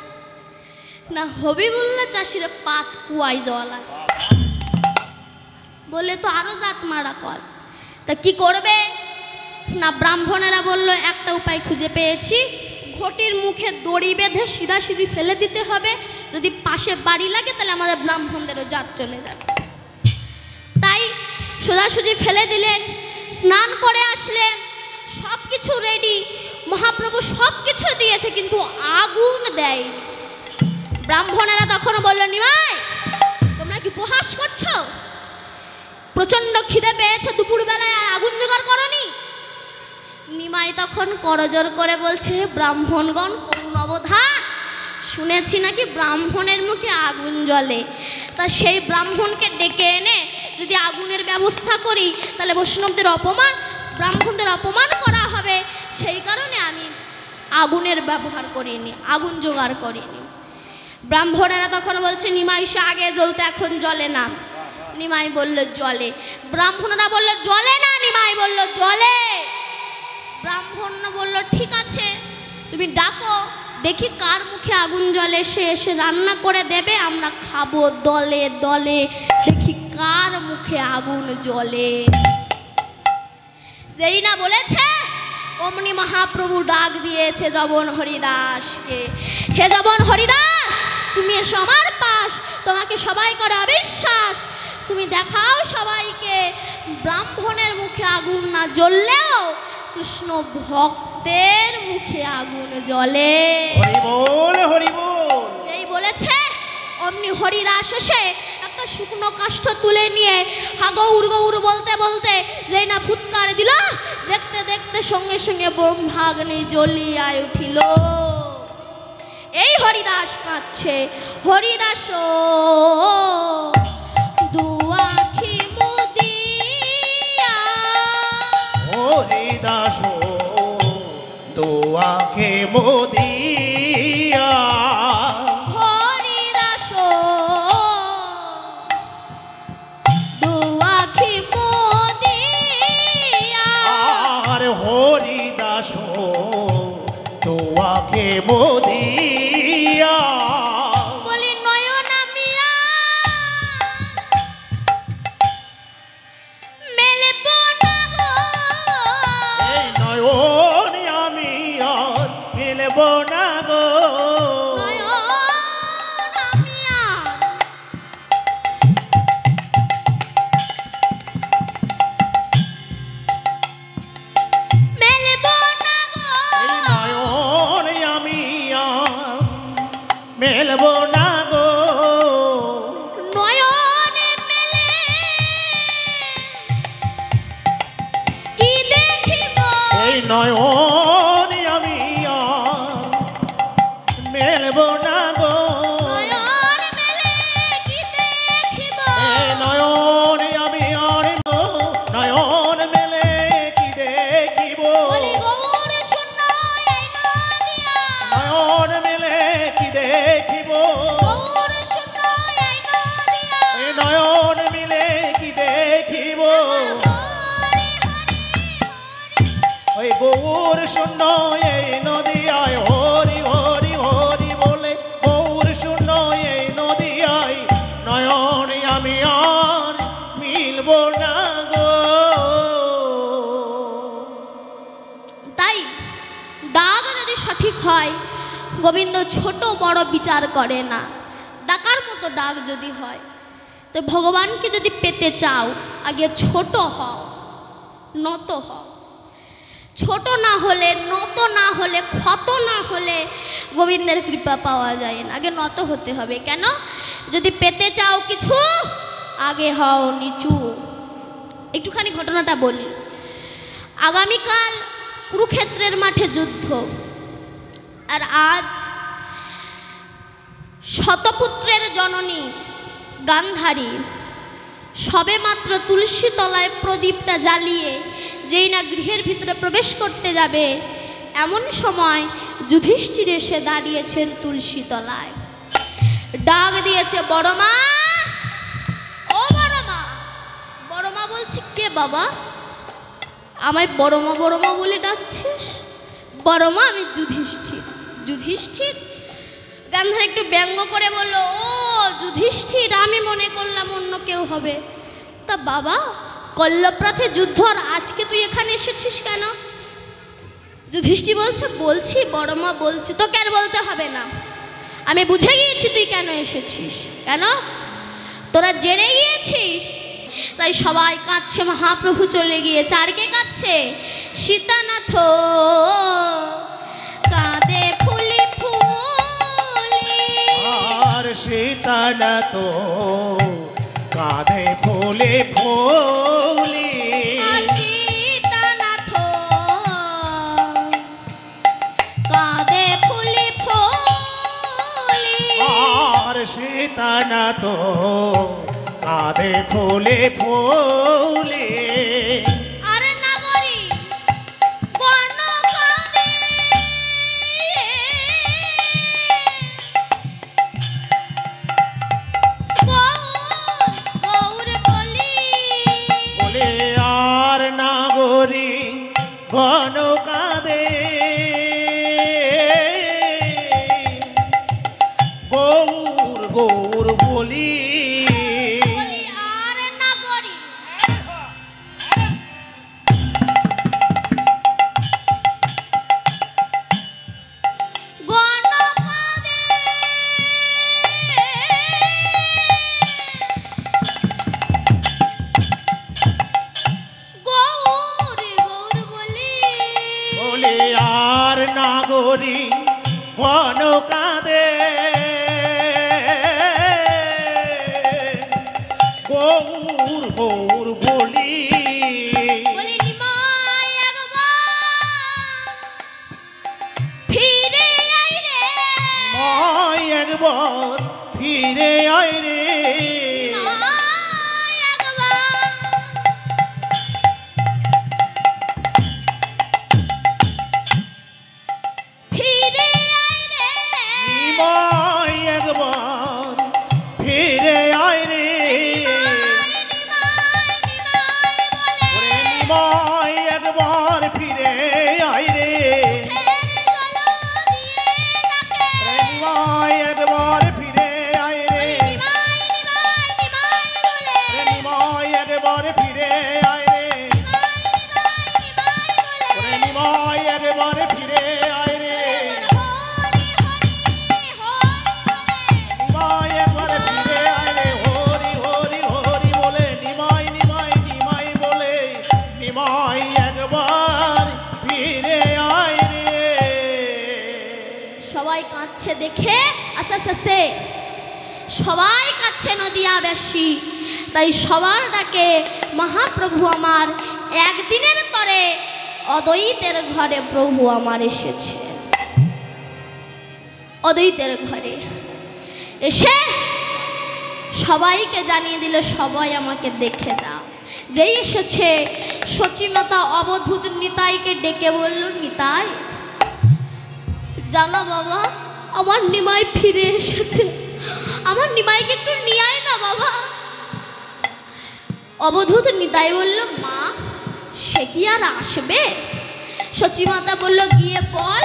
না, হবিবুল্লাহ চাষির পাত কুয়ায় জল আছে। বলে তো আরো জাত মারা কর। তা কি করবে? না, ব্রাহ্মণেরা বলল, একটা উপায় খুঁজে পেয়েছি, ঘটির মুখে দড়ি বেঁধে সিধা সিধি ফেলে দিতে হবে। যদি পাশে বাড়ি লাগে তাহলে আমাদের ব্রাহ্মণদেরও জাত চলে যাবে। তাই সোজাসুজি ফেলে দিলেন। স্নান করে আসলেন, সব কিছু রেডি। মহাপ্রভু সব কিছু দিয়েছে, কিন্তু আগুন দেয়নি। ব্রাহ্মণেরা তখন বলল, নিমাই তোমরা কি উপহাস করছো? প্রচন্ড খিদে পেয়েছে দুপুরবেলায়, আর আগুন জোগাড় করনি? নিমাই তখন করজোর করে বলছে, ব্রাহ্মণগণ করুণ অবধান, শুনেছি নাকি ব্রাহ্মণের মুখে আগুন জ্বলে। তা সেই ব্রাহ্মণকে ডেকে এনে যদি আগুনের ব্যবস্থা করি তাহলে বৈষ্ণবদের অপমান, ব্রাহ্মণদের অপমান করা হবে। সেই কারণে আমি আগুনের ব্যবহার করিনি, আগুন জোগাড় করিনি। ব্রাহ্মণেরা তখন বলছে, নিমাই সে আগে জ্বলতে এখন জ্বলে না। নিমাই বলল জ্বলে। ব্রাহ্মণরা বলল জ্বলে না। নিমাই বলল জ্বলে। ব্রাহ্মণ বলল, ঠিক আছে তুমি ডাকো, দেখি কার মুখে আগুন জ্বলে, সে এসে রান্না করে দেবে, আমরা খাবো দলে দলে, দেখি কার মুখে আগুন জ্বলে। যেই না বলেছে অমনি মহাপ্রভু ডাক দিয়েছে জবন হরিদাসকে, হে জবন হরিদাস, তুমি এসো আমার পাশ, তোমাকে সবাই করে অবিশ্বাস, তুমি দেখাও সবাইকে ব্রাহ্মণের মুখে আগুন না জ্বললেও কৃষ্ণ ভক্তের মুখে আগুন জ্বলে। হরি বল, হরি বল। যেই বলেছে অমনি হরিদাস এসে একটা শুকনো কাষ্ঠ তুলে নিয়ে হাগৌর গৌর বলতে বলতে যেই না ফুৎকার দিল, দেখতে দেখতে সঙ্গে সঙ্গে ব্রহ্মাগ্নি জ্বলিয়ায় উঠিল। এই হরিদাস কাঁদছে, হরিদাস দুয়াখি মুদিয়া, হরিদাস দুয়াখে মুদিয়া, হরিদাস দুয়াখি মুদিয়া, আর হরিদাস দুয়াখে মুদিয়া, বলি নয়ন মিয়া মেলব না মেলবো না গো নয়নে মেলে কি দেখিব এই নয়ন আমি আর মেলবো না গো নয়ন মেলে কি দেখিব এই নয়ন আমি আর নয়ন মেলে কি দেখিব বলি গৌর শূন্য এই নদিয়া নয়ন মেলে কি দেখিব গৌর শূন্য এই নদিয়া এই নয়ন মিলে কি দেখিব ওই গৌর শূন্য এই নদিয়ায় হরি হরি হরি বলে গৌর শূন্য এই নদিয়ায় নয়ন আমি আর মিলব না গো তাই ডাক যদি সঠিক হয় গোবিন্দ ছোট বড় বিচার করে না ডাকার মতো ডাক যদি হয় তো ভগবানকে যদি পেতে চাও আগে ছোট হও নত হও ছোট না হলে নত না হলে ক্ষত না হলে গোবিন্দের কৃপা পাওয়া যায় না আগে নত হতে হবে কেন যদি পেতে চাও কিছু আগে হও নিচু একটুখানি ঘটনাটা বলি আগামীকাল কুরুক্ষেত্রের মাঠে যুদ্ধ আর আজ শতপুত্রের জননী গান্ধারী সবেমাত্র তুলসী তলায় প্রদীপটা জ্বালিয়ে যেই না গৃহের ভিতরে প্রবেশ করতে যাবে এমন সময় যুধিষ্ঠির এসে দাঁড়িয়েছেন তুলসী তলায় ডাক দিয়েছে বড় মা ও বড় মা বড় মা বলছে কে বাবা আমায় বড় মা বলে ডাকছিস বড় মা আমি যুধিষ্ঠির যুধিষ্ঠির গান্ধার একটু ব্যঙ্গ করে বলল ও যুধিষ্ঠির আমি মনে করলাম অন্য কেউ হবে তা বাবা কল্লপ্রাথে যুদ্ধ আর আজকে তুই এখানে এসেছিস কেন যুধিষ্ঠির বলছি বড় মা বলছি তোকে আর বলতে হবে না আমি বুঝে গিয়েছি তুই কেন এসেছিস কেন তোরা জেনে গিয়েছিস তাই সবাই কাঁদছে মহাপ্রভু চলে গিয়েছে আর কে কাঁদছে সীতানাথ কাঁদে ফুলি ফুলি আর সীতানাথ কাঁধে ফুলে ফুলি আর সীতানাথ কাঁদে ফুলি ফুলি আর সীতানাথ কাঁধে ফুলে ফুলি আর নাগরী বর্ণ কাঁদে গৌর বলি বলে আর নাগরী ঘন কাঁদে গৌর গৌর বলি বলি আর নাগরী গণ কাঁদে গৌর গৌর বলি বলে আর নাগরী ঘন কাঁদে গৌর গৌর বলি বলি নিমাই একবার ফিরে আই রে মায় একবার ফিরে আয় রে নিমাই একবার ফিরে আই রে মায় একবার ফিরে আয় রে ওরে নিমাই একবার ফিরে আয় রে ওরে নিমাই একবার ফিরে আয় রে ওরে নিমাই একবার ফিরে আয় রে ওরে নিমাই একবার ফিরে আয় রে নিমাই একবার ফিরে আয় রে হরি হরি হরি বলে নিমাই নিমাই নিমাই বলে নিমাই একবার ফিরে আয় রে সবাই কাঁদছে দেখে আস্তে আস্তে আস্তে সবাই কাছে নদিয়াবাসী, তাই সবার ডাকে মহাপ্রভু আমার একদিনের তরে অদ্বৈতের ঘরে প্রভু আমার এসেছে। অদ্বৈতের ঘরে এসে সবাইকে জানিয়ে দিল, সবাই আমাকে দেখে দাও। যেই এসেছে সচিমাতা অবধূত নিতাইকে ডেকে বলল, নিতাই জানো বাবা, আমার নিমাই ফিরে এসেছে, আমার নিমাইকে একটু নিয়ে আয় না বাবা। অবধূত নিতাই বলল, মা সে কি আর আসবে? সচিমাতা বলল, গিয়ে বল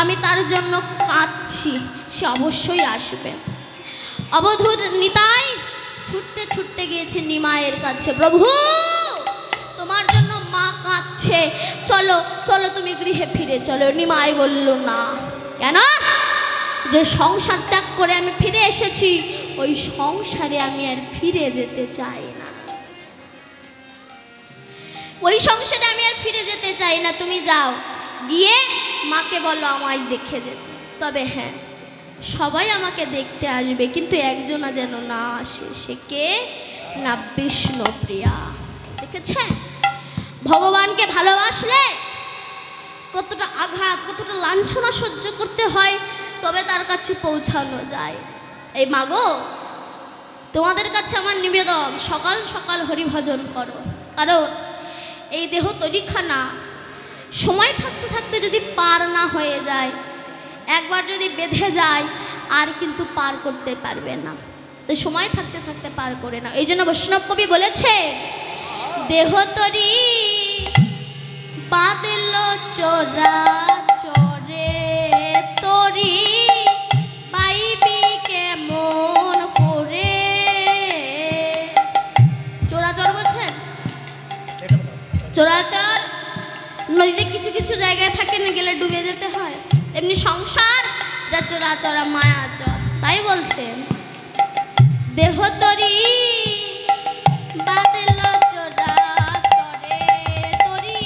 আমি তার জন্য কাঁদছি, সে অবশ্যই আসবে। অবধূত নিতাই ছুটতে ছুটতে গিয়েছে নিমাইয়ের কাছে, প্রভু তোমার জন্য মা কাঁদছে, চলো চলো তুমি গৃহে ফিরে চলো। নিমাই বলল, না। কেন? যে সংসার ত্যাগ করে আমি ফিরে এসেছি, ওই সংসারে আমি আর ফিরে যেতে চাই না, ওই সংসারে আমি আর ফিরে যেতে চাই না। তুমি যাও, গিয়ে মাকে বলো আমায় দেখে যেতে। তবে হ্যাঁ, সবাই আমাকে দেখতে আসবে, কিন্তু একজনা যেন না আসে। সে কে? না বিষ্ণুপ্রিয়া। দেখেছেন ভগবানকে ভালোবাসলে কতটা আঘাত, কতটা লাঞ্ছনা সহ্য করতে হয়, তবে তার কাছে পৌঁছানো যায়। এই মাগো, তোমাদের কাছে আমার নিবেদন, সকাল সকাল হরিভজন করো, কারণ এই দেহ তৈরিখানা সময় থাকতে থাকতে যদি পার না হয়ে যায়, একবার যদি বেঁধে যায় আর কিন্তু পার করতে পারবে না। তো সময় থাকতে থাকতে পার করে না। এই জন্য বৈষ্ণব কবি বলেছে, দেহ তরি বাঁধল চোরা চরে তরি পাইবি কেমন করে। চোরাচর বলছেন, চোরাচর নদীতে কিছু কিছু জায়গায় থাকে না, গেলে ডুবে যেতে হয়, এমনি সংসার যা চোরাচরা মায়াচর। তাই বলছেন, দেহ তরি বাদল চোরা চরে তরি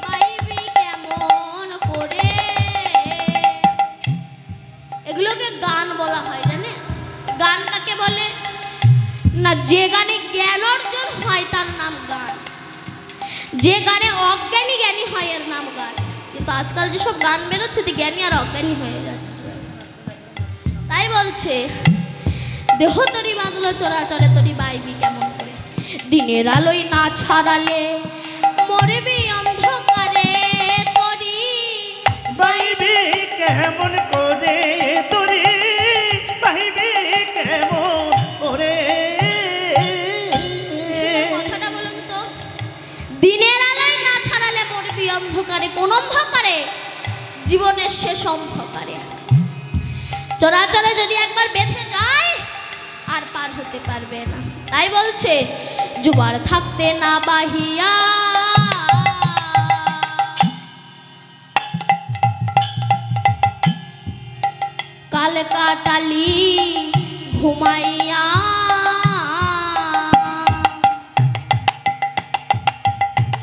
পাইবি কেমন করে। এগুলোকে গান বলা হয়, জানে? গান কাকে বলে না? যে গানে জ্ঞান অর্জন হয় তার নাম গান, যে গানে অজ্ঞানী জ্ঞানী হয় এর নাম গান। কিন্তু আজকাল যেসব গান বেরোচ্ছে তে জ্ঞানী আর অজ্ঞানী হয়ে যাচ্ছে। তাই বলছে, দেহ তরি বাঁধলো চোরাচরে তরি বাইবি কেমন করে। দিনের আলোয় না ছাড়ালে মরবি অন্ধকারে তরি বাইবি কেমন করে, তরি বাইবি কেমন করে। কথাটা বলুন তো, দিনের আলোয় না ছাড়ালে মরবি অন্ধকারে। কোন অন্ধকারে? জীবনের শেষ অন্ধকারে। চোরাচরে যদি একবার বেঁধে যায় আর পার হতে পারবে না। তাই বলছে, জুবার থাকতে না বাহিয়া কাল কাটালি ঘুমাইয়া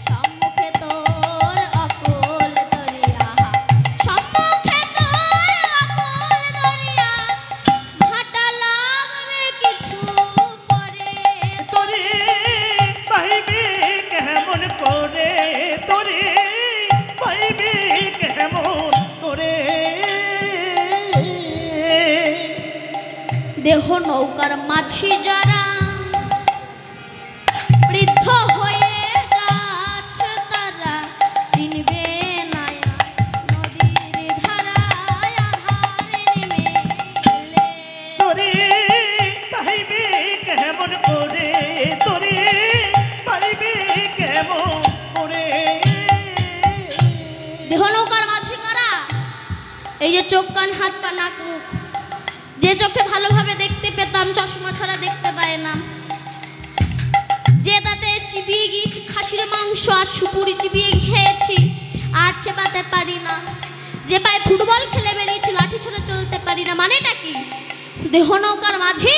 সম্মুখে তোর অকুল দরিয়া, সম্মুখে তোর অকুল দরিয়া, ভাটা লাগবে কিছু পরে। তরি বাইবি কেমন করে, তরি বাইবি কেমন করে। দেহ নৌকার মাঝি যারা বৃদ্ধ হয়ে যাচ্ছে, তারা চিনবে না নদীর ধারায় আধারে নেমে এলে। তরি বাইবি কেমন করে, তরি বাইবি কেমন করে। দেহ নৌকার মাঝি কারা? এই যে চোখ কান হাত পা নাক মুখ, যে চোখে ভালোভাবে দেখতে পেতাম চশমা ছাড়া দেখতে পায় না, যে তাতে চিবিয়ে গিয়েছি খাসির মাংস আর সুপুরি চিবিয়ে খেয়েছি আর চেপাতে পারি না, যে পায়ে ফুটবল খেলে বেরিয়েছি লাঠি ছেড়ে চলতে পারি না। মানেটা কি? দেহ নৌকার মাঝি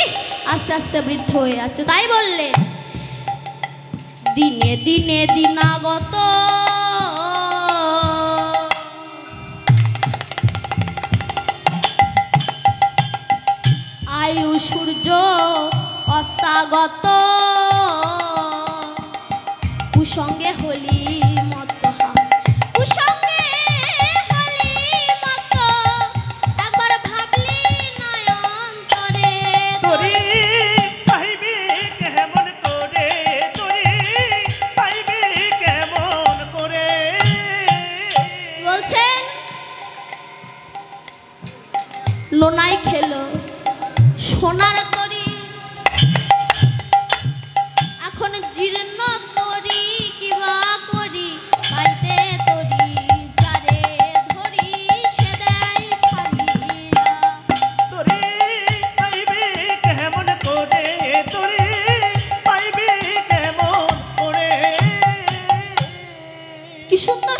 আস্তে আস্তে বৃদ্ধ হয়ে আসছে। তাই বললেন, দিনে দিনে দিনাগত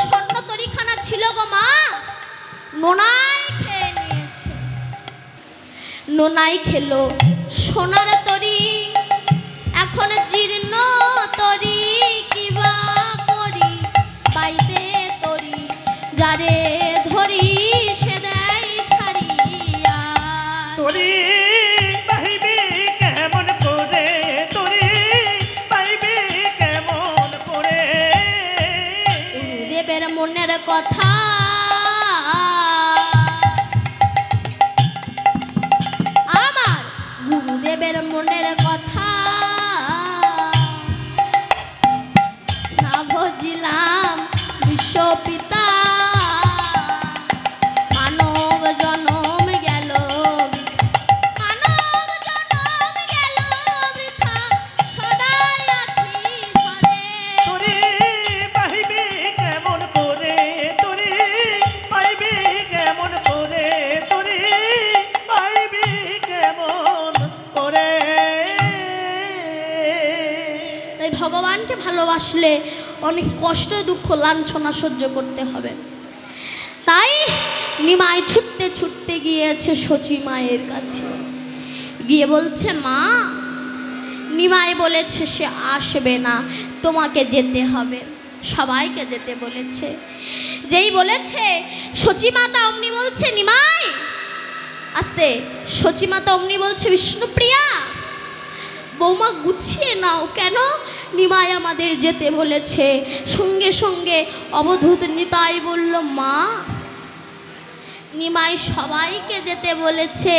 স্বর্ণ তরিখানা ছিল গো মা, নোনাই খেয়ে নিয়েছে। নোনাই খেলো সোনার তরি, এখন জীর্ণ তরি কিবা করি, পাইতে তরি যারে ধরি সে দেয় ছাড়িয়া। তরি পাইবি কেমন করে, তরি পাইবি কেমন করে। দেবের মনের কথা আমার, গুরুদেবের মনের কথা না বুঝিলাম বিশ্বপিতা, মানব জনম গেল, মানব জনম গেল বৃথা, সদাই আছি ঘরে। তরি পাইবি কেমন করে, তরি পাইবি কেমন করে, তরি পাইবি কেমন করে। তাই ভগবানকে ভালোবাসলে অনেক কষ্ট দুঃখ লাঞ্ছনা সহ্য করতে হবে। তাই নিমাই ছুটতে ছুটতে গিয়েছে শচী মায়ের কাছে, গিয়ে বলছে মা, নিমাই বলেছে সে আসবে না, তোমাকে যেতে হবে, সবাইকে যেতে বলেছে। যেই বলেছে শচী মাতা অমনি বলছে নিমাই আসতে, শচী মাতা অমনি বলছে বিষ্ণুপ্রিয়া বৌমা গুছিয়ে নাও, কেন নিমাই আমাদের যেতে বলেছে। সঙ্গে সঙ্গে অবধূত নিতাই বলল মা, নিমাই সবাইকে যেতে বলেছে,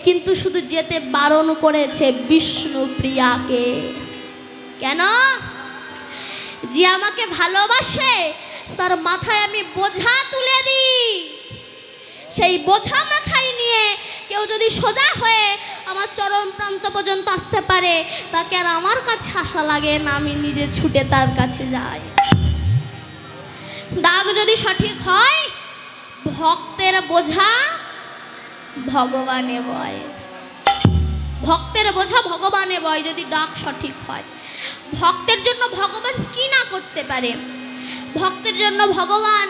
কিন্তু শুধু যেতে বারণ করেছে বিষ্ণুপ্রিয়াকে। কেন? যে আমাকে ভালোবাসে তার মাথায় আমি বোঝা তুলে দিই, সেই বোঝা মাথায় নিয়ে কেউ যদি সোজা হয়ে আমার চরম প্রান্ত পর্যন্ত আসতে পারে, তাকে আর আমার কাছে আসা লাগে না, আমি নিজে ছুটে তার কাছে যাই। ডাক যদি সঠিক হয়, ভক্তের বোঝা ভগবানে বয়, ভক্তের বোঝা ভগবানে বয় যদি ডাক সঠিক হয়। ভক্তের জন্য ভগবান কি না করতে পারে। ভক্তের জন্য ভগবান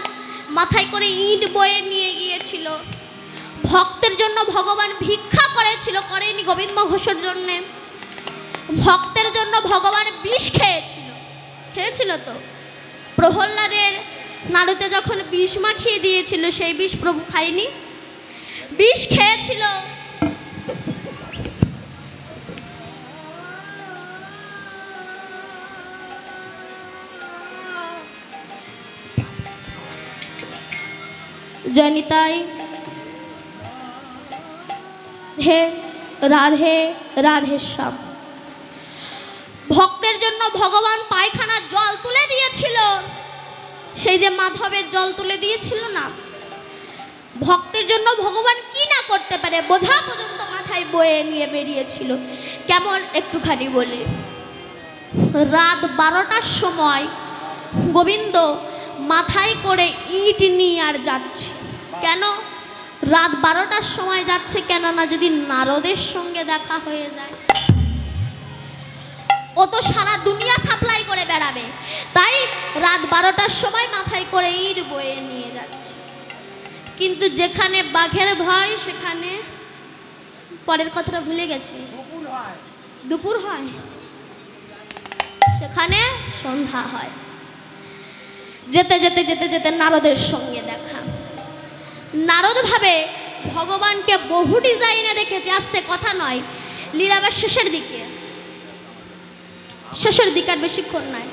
মাথায় করে ইট বয়ে নিয়ে গিয়েছিল, ভক্তের জন্য ভগবান ভিক্ষা করেছিল, করেনি গোবিন্দ ঘোষের জন্যে। ভক্তের জন্য ভগবান বিষ খেয়েছিল, খেয়েছিল তো। প্রহ্লাদের নাড়ুতে যখন বিষ মাখিয়ে দিয়েছিল, সেই বিষ প্রভু খায়নি, বিষ খেয়েছিল। জনিতাই হে রাধে রাধে শ্যাম। ভক্তের জন্য ভগবান পায়খানার জল তুলে দিয়েছিল, সেই যে মাধবের জল তুলে দিয়েছিল না। ভক্তের জন্য ভগবান কি না করতে পারে, বোঝা পর্যন্ত মাথায় বয়ে নিয়ে বেরিয়েছিল। কেমন একটুখানি বলি, রাত 12টার সময় গোবিন্দ মাথায় করে ইট নিয়ে আর যাচ্ছে। কেন রাত 12টার সময় যাচ্ছে? কেননা যদি নারদের সঙ্গে দেখা হয়ে যায়, ও তো সারা দুনিয়া সাপ্লাই করে বেড়াবে, তাই রাত 12টার সময় মাথায় করে ইট বয়ে নিয়ে যাচ্ছে। কিন্তু যেখানে বাঘের ভয় সেখানে, পরের কথাটা ভুলে গেছে, দুপুর হয়, সেখানে সন্ধ্যা হয়। যেতে যেতে যেতে যেতে নারদের সঙ্গে দেখা। নারদ ভাবে ভগবানকে বহু ডিজাইনে দেখেছে, আসতে কথা নয়, লীলাবার শেষের দিকে, শেষের দিকে আর বেশিক্ষণ নাই।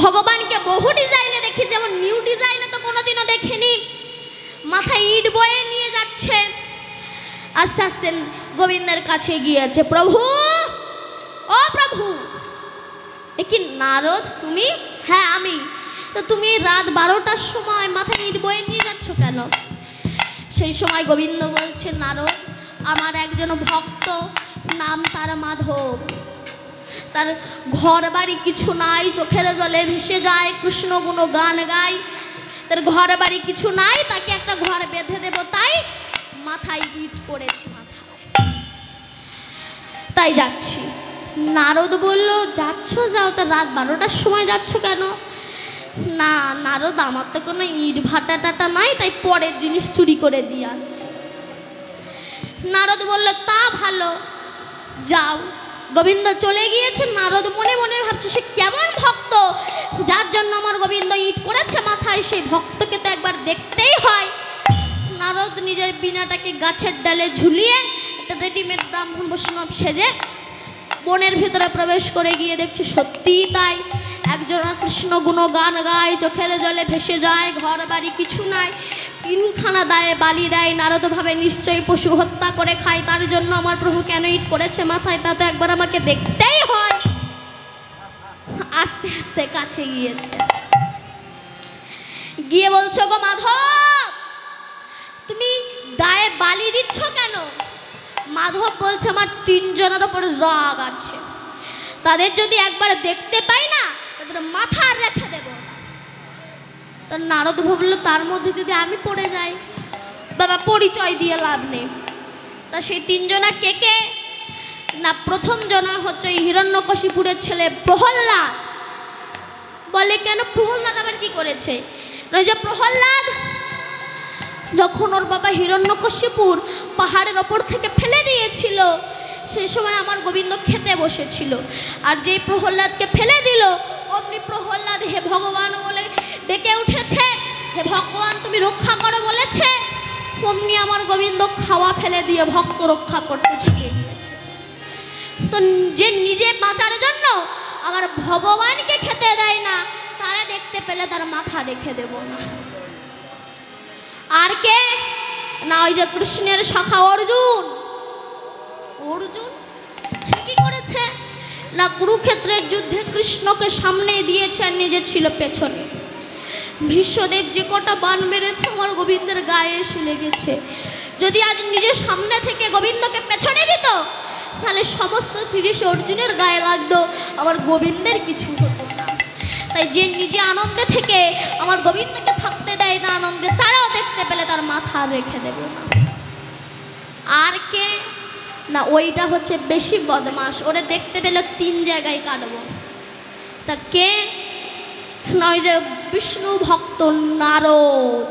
ভগবানকে বহু ডিজাইনে দেখি, যেমন নিউ ডিজাইনে তো কোনোদিনও দেখিনি। মাথায় ইট বয়ে নিয়ে যাচ্ছে, আস্তে আস্তে গোবিন্দের কাছে গিয়েছে। প্রভু, ও প্রভু। এ কি নারদ তুমি? হ্যাঁ আমি। তো তুমি রাত 12টার সময় মাথায় ইট বয়ে নিয়ে যাচ্ছ কেন? সেই সময় গোবিন্দ বলছে, নারদ আমার একজন ভক্ত, নাম তার মাধব, তার ঘর বাড়ি কিছু নাই, চোখের জলে ভেসে যায়, কৃষ্ণ গুণ গান গায়, তার ঘর বাড়ি কিছু নাই, তাকে একটা ঘর বেঁধে দেব, তাই মাথায় ইট করেছি, মাথায়, তাই যাচ্ছি। নারদ বলল, যাচ্ছ যাও, তা রাত 12টার সময় যাচ্ছ কেন? না নারদ, আমার তো কোনো ইট ভাটা টাটা নাই, তাই পরের জিনিস চুরি করে দিয়ে আসছে। নারদ বলল, তা ভালো, যাও। গোবিন্দ চলে গিয়েছে। নারদ মনে মনে ভাবছে, সে কেমন ভক্ত যার জন্য আমার গোবিন্দ ইট করেছে মাথায়, সেই ভক্তকে তো একবার দেখতেই হয়। নারদ নিজের বীণাটাকে গাছের ডালে ঝুলিয়ে একটা রেডিমেড ব্রাহ্মণ বৈষ্ণব সেজে বনের ভিতরে প্রবেশ করে গিয়ে দেখছে সত্যিই তাই। একজনা কৃষ্ণ গুণ গান গায়, চোখের জলে ভেসে যায়, ঘর বাড়ি কিছু নাই, 3খানা দায়ে বালি দেয়। নারদ ভাবে নিশ্চয়ই পশু হত্যা করে খায়, তার জন্য আমার প্রভু কেন ইট করেছে মাথায়, তা তো একবার আমাকে দেখতেই হয়। আস্তে আস্তে কাছে গিয়েছে, গিয়ে বলছো, গো মাধব, তুমি দায়ে বালি দিচ্ছ কেন? মাধব বলছে, আমার 3 জনের ওপর রাগ আছে, তাদের যদি একবার দেখতে পাই না তাদের মাথা রেখে দেব। তো নারদ ভাবল, তার মধ্যে যদি আমি পড়ে যাই, বাবা পরিচয় দিয়ে লাভ নেই। তা সেই 3 জনা কে কে? না প্রথম জনা হচ্ছে হিরণ্যকশিপুরের ছেলে প্রহল্লাদ। বলে, কেন প্রহল্লাদ আবার কি করেছে? ওই যে প্রহল্লাদ যখন ওর বাবা হিরণ্যকশিপুর পাহাড়ের ওপর থেকে ফেলে দিয়েছিল, সেই সময় আমার গোবিন্দ খেতে বসেছিল, আর যেই প্রহল্লাদকে ফেলে দিল অমনি প্রহল্লাদ হে ভগবান বলে ডেকে উঠেছে, হে ভগবান তুমি রক্ষা করো বলেছে, অমনি আমার গোবিন্দ খাওয়া ফেলে দিয়ে ভক্ত রক্ষা করতে ছুটে গিয়েছে। তো যে নিজে বাঁচার জন্য আমার ভগবানকে খেতে দেয় না, তারা দেখতে পেলে তার মাথা রেখে দেব না। আর কে? না ওই যে কৃষ্ণের সখা অর্জুন। অর্জুন সে কি করেছে? না কুরুক্ষেত্রের যুদ্ধে কৃষ্ণকে সামনে দিয়েছে আর নিজে ছিল পেছনে। ভীষ্মদেব যে কটা বাণ মেরেছে আমার গোবিন্দের গায়ে এসে লেগেছে। যদি আজ নিজের সামনে থেকে গোবিন্দকে পেছনে দিত, তাহলে সমস্ত 30 অর্জুনের গায়ে লাগতো, আমার গোবিন্দের কিছু হতো না। তাই যে নিজে আনন্দে থেকে আমার গোবিন্দকে থাকতে দেয় না আনন্দে, তারাও দেখতে পেলে তার মাথা রেখে দেব না। আর কে? না ওইটা হচ্ছে বেশি বদমাস, ওরে দেখতে পেলে 3 জায়গায় কাটবো। তা কে? না ওই যে বিষ্ণু ভক্ত নারদ।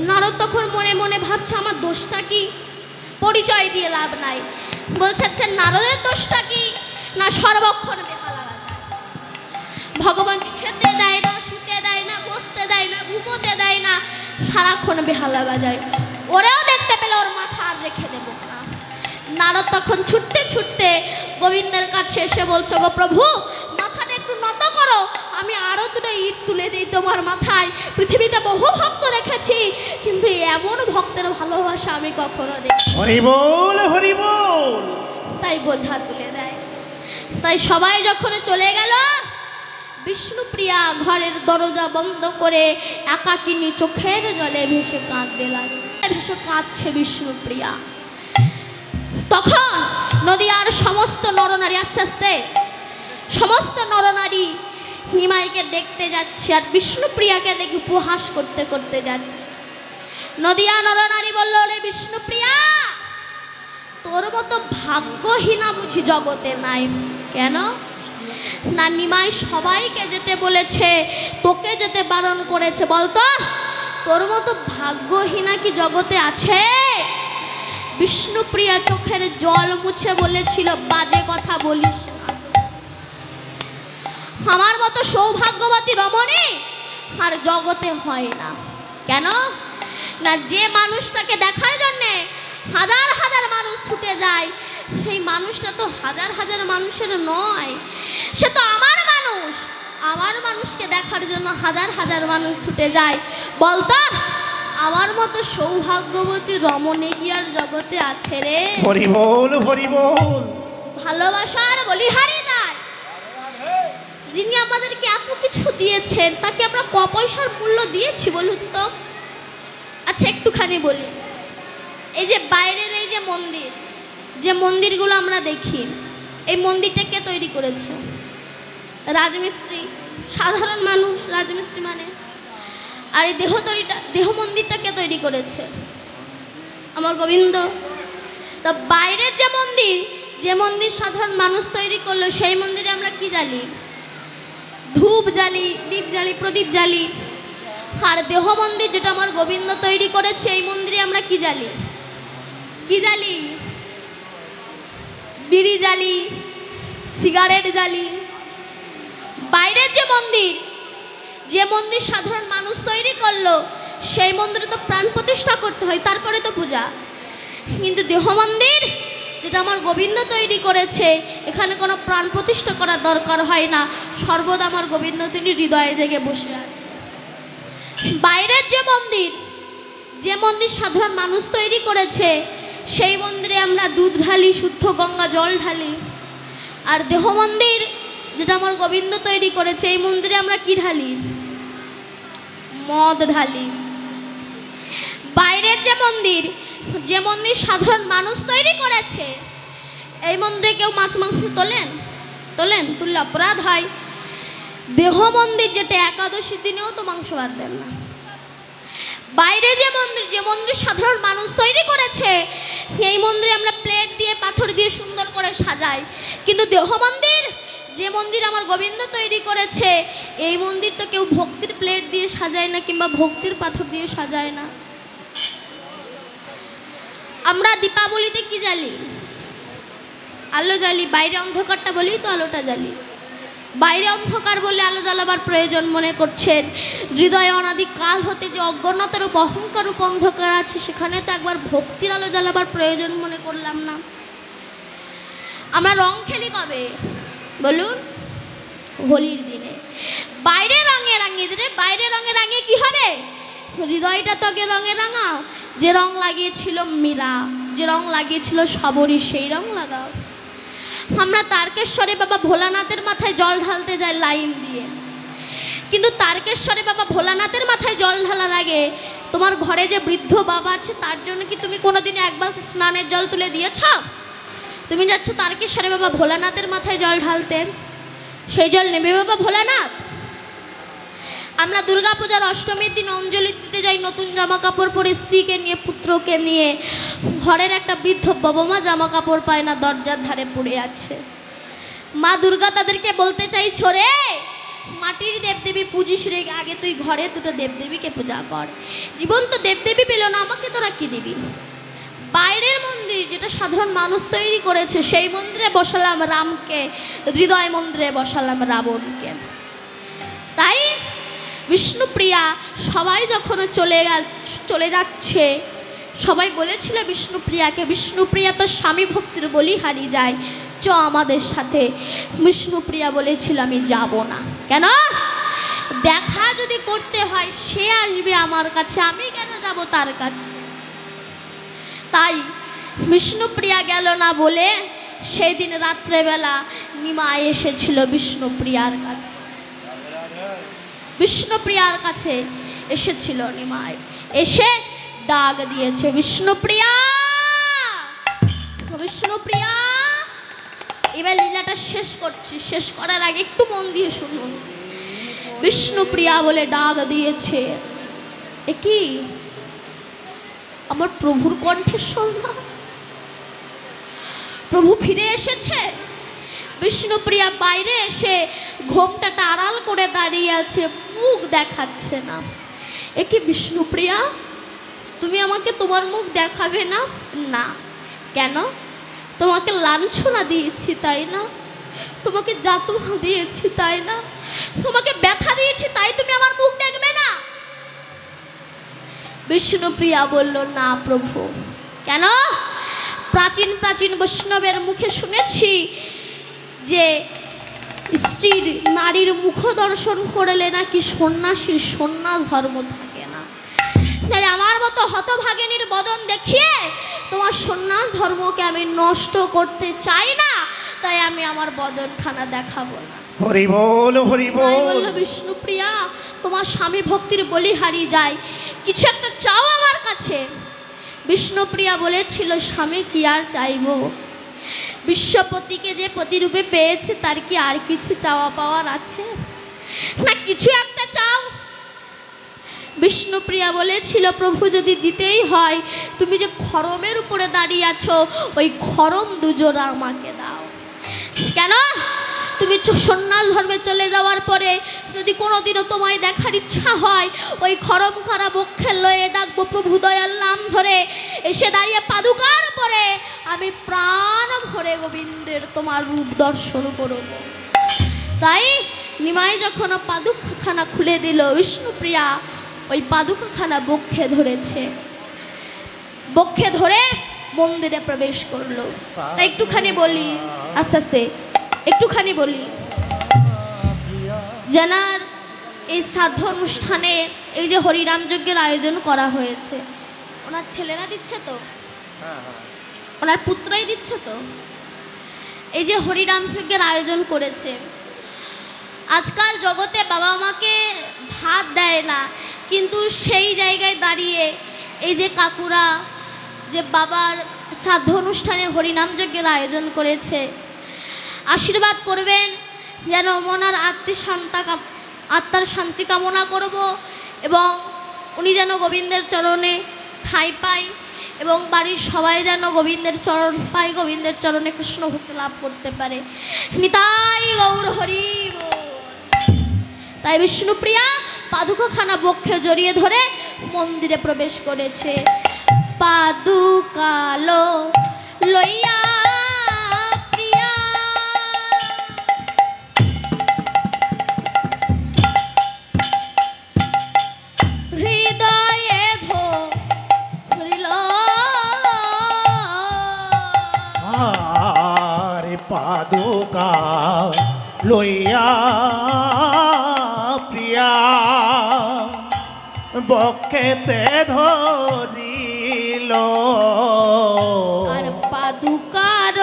নারদ তখন মনে মনে ভাবছে, আমার দোষটা কি? পরিচয় দিয়ে লাভ নাই। বলছে, আচ্ছা নারদের দোষটা কি? না সর্বক্ষণ বেহালা বাজায়, ভগবানকে খেতে দেয় না, শুতে দেয় না, বসতে দেয় না, ঘুমোতে দেয় না, সারাক্ষণ বেহালা বাজায়। ওরাও দেখতে পেলে ওর মাথা আর রেখে দেব না। নারদ তখন ছুটতে ছুটতে গোবিন্দের কাছে এসে বলছো, গো প্রভু মাথাটা একটু নত করো, আমি আরো 2টা ইট তুলে দিই তোমার মাথায়। পৃথিবীতে বহু ভক্ত দেখেছি, কিন্তু এমন ভক্তের ভালোবাসা আমি কখনো দেখি। হরি বল, হরি বল। তাই বোঝা তুলে দেয়। তাই সবাই যখন চলে গেল, বিষ্ণুপ্রিয়া ঘরের দরজা বন্ধ করে একাকিনী চোখের জলে ভেসে কাঁদতে লাগলো। ভেসে কাঁদছে বিষ্ণুপ্রিয়া। তখন নদিয়ার সমস্ত নরনারী আস্তে আস্তে সমস্ত নরনারী নিমাইকে দেখতে যাচ্ছে, আর বিষ্ণুপ্রিয়াকে দেখে উপহাস করতে করতে যাচ্ছে। নদিয়া নরনারী বলল, রে বিষ্ণুপ্রিয়া, তোর মতো ভাগ্যহীনা বুঝি জগতে নাই। কেন? না নিমাই সবাইকে যেতে বলেছে, তোকে যেতে বারণ করেছে। বলতো তোর মতো ভাগ্যহীনা কি জগতে আছে? বিষ্ণুপ্রিয়া চোখের জল মুছে বলেছিল, বাজে কথা বলিস না। আমার মতো সৌভাগ্যবতী রমণী আর জগতে হয় না। কেন? না যে মানুষটাকে দেখার জন্যে হাজার হাজার মানুষ ছুটে যায়, সেই মানুষটা তো হাজার হাজার মানুষের নয়, সে তো আমার মানুষ। আমার মানুষকে দেখার জন্য হাজার হাজার মানুষ ছুটে যায়। বলতো আমার মতো সৌভাগ্যবতী রমণী কি আর জগতে আছে রে? হরি বল, হরি বল। ভালোবাসার বলিহারি যায়, যিনি আমাদেরকে এত কিছু দিয়েছেন, তাকে আমরা ক পয়সার মূল্য দিয়েছি বলুন তো? আচ্ছা একটুখানি বলি, এই যে বাইরের এই যে মন্দির, যে মন্দিরগুলো আমরা দেখি, এই মন্দিরটা কে তৈরি করেছে? রাজমিস্ত্রি, সাধারণ মানুষ রাজমিস্ত্রি মানে। আর এই দেহ মন্দিরটা কে তৈরি করেছে? আমার গোবিন্দ। তা বাইরের যে মন্দির, যে মন্দির সাধারণ মানুষ তৈরি করলো সেই মন্দিরে আমরা কি জ্বালি? ধূপ জ্বালি, দীপ জ্বালি, প্রদীপ জ্বালি। আর দেহ মন্দির যেটা আমার গোবিন্দ তৈরি করেছে এই মন্দিরে আমরা কি জ্বালি? কি জ্বালি? বিড়ি জ্বালি, সিগারেট জ্বালি। বাইরের যে মন্দির সাধারণ মানুষ তৈরি করলো সেই মন্দিরে তো প্রাণ প্রতিষ্ঠা করতে হয়, তারপরে তো পূজা। কিন্তু দেহ মন্দির যেটা আমার গোবিন্দ তৈরি করেছে এখানে কোনো প্রাণ প্রতিষ্ঠা করার দরকার হয় না, সর্বদা আমার গোবিন্দ তিনি হৃদয়ে জেগে বসে আছে। বাইরের যে মন্দির সাধারণ মানুষ তৈরি করেছে সেই মন্দিরে আমরা দুধ ঢালি, শুদ্ধ গঙ্গা জল ঢালি। আর দেহ মন্দির যেটা আমার গোবিন্দ তৈরি করেছে এই মন্দিরে আমরা কি ঢালি? মদ ঢালি। বাইরের যে মন্দির সাধারণ মানুষ তৈরি করেছে এই মন্দিরে কেউ মাছ মাংস তুললে অপরাধ হয়। দেহ মন্দির যেটা একাদশীর দিনেও তো মাংস ভাত দেন না। বাইরে যে মন্দির সাধারণ মানুষ তৈরি করেছে এই মন্দিরে আমরা প্লেট দিয়ে পাথর দিয়ে সুন্দর করে সাজাই। কিন্তু দেহ মন্দির যে মন্দির আমার গোবিন্দ তৈরি করেছে এই মন্দির তো কেউ ভক্তির প্লেট দিয়ে সাজায় না কিংবা ভক্তির পাথর দিয়ে সাজায় না। আমরা দীপাবলিতে কি জ্বালি? আলো জ্বালি। বাইরে অন্ধকারটা বলি তো আলোটা জ্বালি। বাইরে অন্ধকার বলে আলো জ্বালাবার প্রয়োজন মনে করছেন। হৃদয়ে অনাদিকাল হতে যে অজ্ঞানতার রূপ অহংকার রূপ অন্ধকার আছে সেখানে তো একবার ভক্তির আলো জ্বালাবার প্রয়োজন মনে করলাম না। আমরা রং খেলি কবে বলুন? হোলির দিনে। বাইরে রঙে রাঙিয়ে কি হবে? হৃদয়টা তো আগে রঙে রাঙাও। যে রং লাগিয়েছিল মীরা, যে রং লাগিয়েছিল শবরী, সেই রং লাগাও। আমরা তারকেশ্বরে বাবা ভোলানাথের মাথায় জল ঢালতে যাই লাইন দিয়ে, কিন্তু তারকেশ্বরে বাবা ভোলানাথের মাথায় জল ঢালার আগে তোমার ঘরে যে বৃদ্ধ বাবা আছে তার জন্য কি তুমি কোনোদিনও একবার স্নানের জল তুলে দিয়েছ? তুমি যাচ্ছ তারকেশ্বরে বাবা ভোলানাথের মাথায় জল ঢালতে, সেই জল নেবে বাবা ভোলানাথ? আমরা দুর্গাপূজার অষ্টমীর দিন অঞ্জলি দিতে যাই নতুন জামা কাপড় পরে, স্ত্রীকে নিয়ে পুত্রকে নিয়ে। ঘরের একটা বৃদ্ধ বাবা মা জামা কাপড় পায় না, দরজার ধারে পড়ে আছে। মা দুর্গা তাদেরকে বলতে চাইছো, রে মাটির দেবদেবী পুজিস রে, আগে তুই ঘরে দুটো দেবদেবীকে পূজা কর। জীবন্ত দেবদেবী পেল না, আমাকে তোরা কি দিবি? বাইরের মন্দির যেটা সাধারণ মানুষ তৈরি করেছে সেই মন্দিরে বসালাম রামকে, হৃদয় মন্দিরে বসালাম রাবণকে। তাই বিষ্ণুপ্রিয়া সবাই যখন চলে যাচ্ছে সবাই বলেছিল বিষ্ণুপ্রিয়াকে, বিষ্ণুপ্রিয়া তো স্বামী ভক্তির বলি হারিয়ে যায়, চ আমাদের সাথে। বিষ্ণুপ্রিয়া বলেছিল আমি যাব না। কেন? দেখা যদি করতে হয় সে আসবে আমার কাছে, আমি কেন যাব তার কাছে? তাই বিষ্ণুপ্রিয়া গেল না বলে সেই দিন রাত্রেবেলা নিমাই এসেছিল বিষ্ণুপ্রিয়ার কাছে। বিষ্ণুপ্রিয়ার কাছে এসেছিল নিমাই, এসে ডাক দিয়েছে, বিষ্ণুপ্রিয়া, বিষ্ণুপ্রিয়া। এবার লীলাটা শেষ করছি, শেষ করার আগে একটু মন দিয়ে শুনুন। বিষ্ণুপ্রিয়া বলে ডাক দিয়েছে, এ কি আমার প্রভুর কণ্ঠস্বর না? প্রভু ফিরে এসেছে। বিষ্ণুপ্রিয়া বাইরে এসে ঘোমটাটা আড়াল করে দাঁড়িয়ে আছে, মুখ দেখাচ্ছে না। এ কি বিষ্ণুপ্রিয়া, তুমি আমাকে তোমার মুখ দেখাবে না? না। কেন? তোমাকে লাঞ্ছনা দিয়েছি তাই না? তোমাকে যাতনা দিয়েছি তাই না? তোমাকে ব্যথা দিয়েছি তাই তুমি আমার মুখ দেখবে না? বিষ্ণুপ্রিয়া বলল, না প্রভু। কেন? প্রাচীন প্রাচীন বৈষ্ণবের মুখে শুনেছি যে স্ত্রীর নারীর মুখ দর্শন করলে নাকি সন্ন্যাসীর সন্ন্যাস ধর্ম থাকে না। তাই আমার মতো হতভাগিনীর বদন দেখিয়ে তোমার সন্ন্যাস ধর্মকে আমি নষ্ট করতে চাই না, তাই আমি আমার বদনখানা দেখাবো না। হরি বল, হরি বল। বলল বিষ্ণুপ্রিয়া, তোমার স্বামী ভক্তির বলি হারিয়ে যায়, কিছু একটা চাও আমার কাছে। বিষ্ণুপ্রিয়া বলেছিল, স্বামী কি আর চাইবো? বিশ্বপতিকে যে পতিরূপে পেয়েছে তার কি আর কিছু চাওয়া পাওয়ার আছে? না কিছু একটা চাও। বিষ্ণুপ্রিয়া বলেছিল, প্রভু যদি দিতেই হয় তুমি যে খরমের উপরে দাঁড়িয়ে আছো ওই খরম দুজোড়া আমাকে দাও। কেন? তুমি সন্ন্যাস ধর্মে চলে যাওয়ার পরে যদি কোনোদিনও তোমায় দেখার ইচ্ছা হয় ওই খরম খারা বক্ষে লয়ে ডাকবো প্রভু দয়াল নাম ধরে, এসে দাঁড়িয়ে পাদুকার পরে আমি প্রাণ ভরে গোবিন্দের তোমার রূপ দর্শন করব। তাই নিমাই যখন পাদুকাখানা খুলে দিল, বিষ্ণুপ্রিয়া ওই পাদুকাখানা বক্ষে ধরেছে, বক্ষে ধরে মন্দিরে প্রবেশ করলো। তাই একটুখানি বলি, আস্তে আস্তে একটুখানি বলি, জানার এই শ্রাদ্ধ অনুষ্ঠানে এই যে হরিনাম যজ্ঞের আয়োজন করা হয়েছে, ওনার ছেলেরা দিচ্ছে তো, ওনার পুত্রই দিচ্ছে তো, এই যে হরিনাম যজ্ঞের আয়োজন করেছে। আজকাল জগতে বাবা মাকে ভাত দেয় না, কিন্তু সেই জায়গায় দাঁড়িয়ে এই যে কাকুরা যে বাবার শ্রাদ্ধ অনুষ্ঠানের হরিনাম যজ্ঞের আয়োজন করেছে, আশীর্বাদ করবেন যেন মনার আত্মার শান্তি কামনা করব এবং উনি যেন গোবিন্দের চরণে ঠাঁই পায় এবং বাড়ির সবাই যেন গোবিন্দের চরণ পায়, গোবিন্দের চরণে কৃষ্ণ ভক্তি লাভ করতে পারে। নিতাই গৌর হরি বল। তাই বিষ্ণুপ্রিয়া পাদুকাখানা বক্ষে জড়িয়ে ধরে মন্দিরে প্রবেশ করেছে। পাদুকালো লইয়া পাদুকা লইয়া প্রিয়া বক্ষেতে ধরিল, আর পাদুকার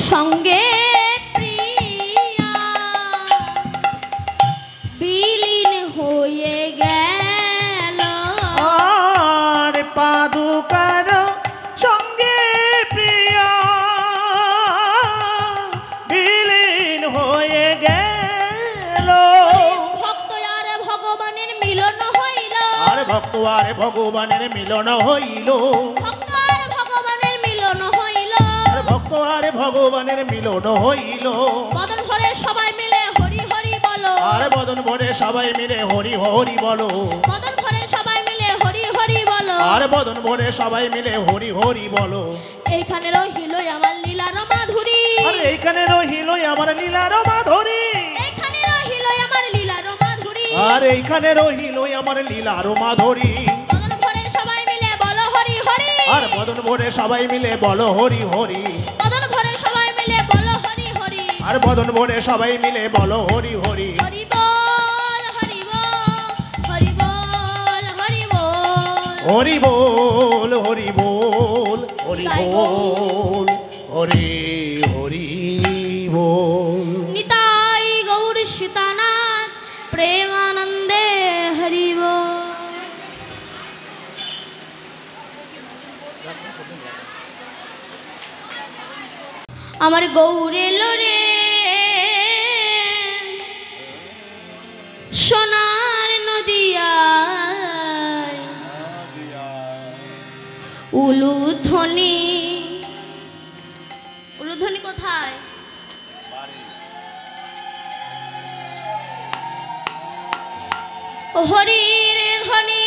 সঙ্গে প্রিয়া বিলীন হয়ে গেল, আর পাদুকার সঙ্গে প্রিয়া বিলীন হয়ে গেল। ভক্ত আর ভগবানের মিলন হইল, আর ভক্ত আর ভগবানের মিলন হইল, ভক্ত আর ভগবানের মিলন হইল, আর ভক্ত আর ভগবানের মিলন হইল। বদন ভরে সবাই মিলে হরি হরি বলো, আর বদন ভরে সবাই মিলে হরি হরি বলো, বদন ভরে সবাই মিলে হরি হরি বলো, আর বদন ভরে সবাই মিলে হরি হরি বলো। এইখানে রহিল আমার লীলার মাধুরী, আর এইখানে রহিল আমার লীলার মাধুরী, এইখানে রহিল আমার লীলার মাধুরী, আর এইখানে রহিল আমার লীলার মাধুরী। বদন ভরে সবাই মিলে বলো হরি হরি, আর বদন ভরে সবাই মিলে বলো হরি হরি, বদন ভরে সবাই মিলে বলো হরি হরি, আর বদন ভরে সবাই মিলে বলো হরি হরি। হরি বল হরি বল হরি বল হরি বল, হরি বল হরি বল হরি বল হরি হরি বল। নিতাই গৌর সীতানাথ প্রেমানন্দে হরি বল। আমার গৌরে লোরে সোনার নদিয়ায় উলুধ্বনি, উলুধ্বনি কোথায়? হরির ধ্বনি,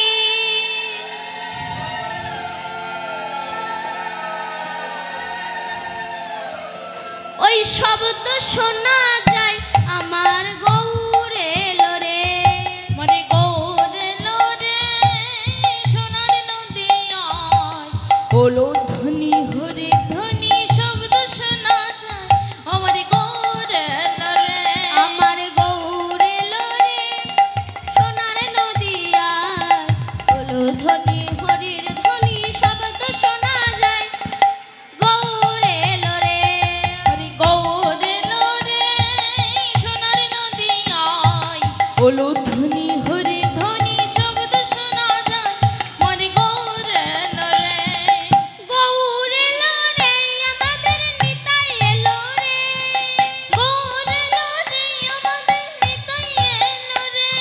ওই শব্দ শোনা যায় আমার গৌরে লোরে, মানে গৌরে লোরে সোনার নদিয়ায় উলুধ্বনি হরি ধ্বনি শব্দ শোনা যায় আমার গৌরে লোরে, আমার গৌরে লোরে সোনার নদিয়ায় উলুধ্বনি হরির ধ্বনি শব্দ শোনা যায় গৌরে লোরে, হরি গৌরে লোরে সোনার নদিয়ায় উলুধ্বনি হরি ধ্বনি শব্দ শোনা যায় মানে গৌরে লোরে, গৌরে লোরে আমাদের নিতাই এলো রে, গৌরে লোরে আমাদের নিতাই এলো রে,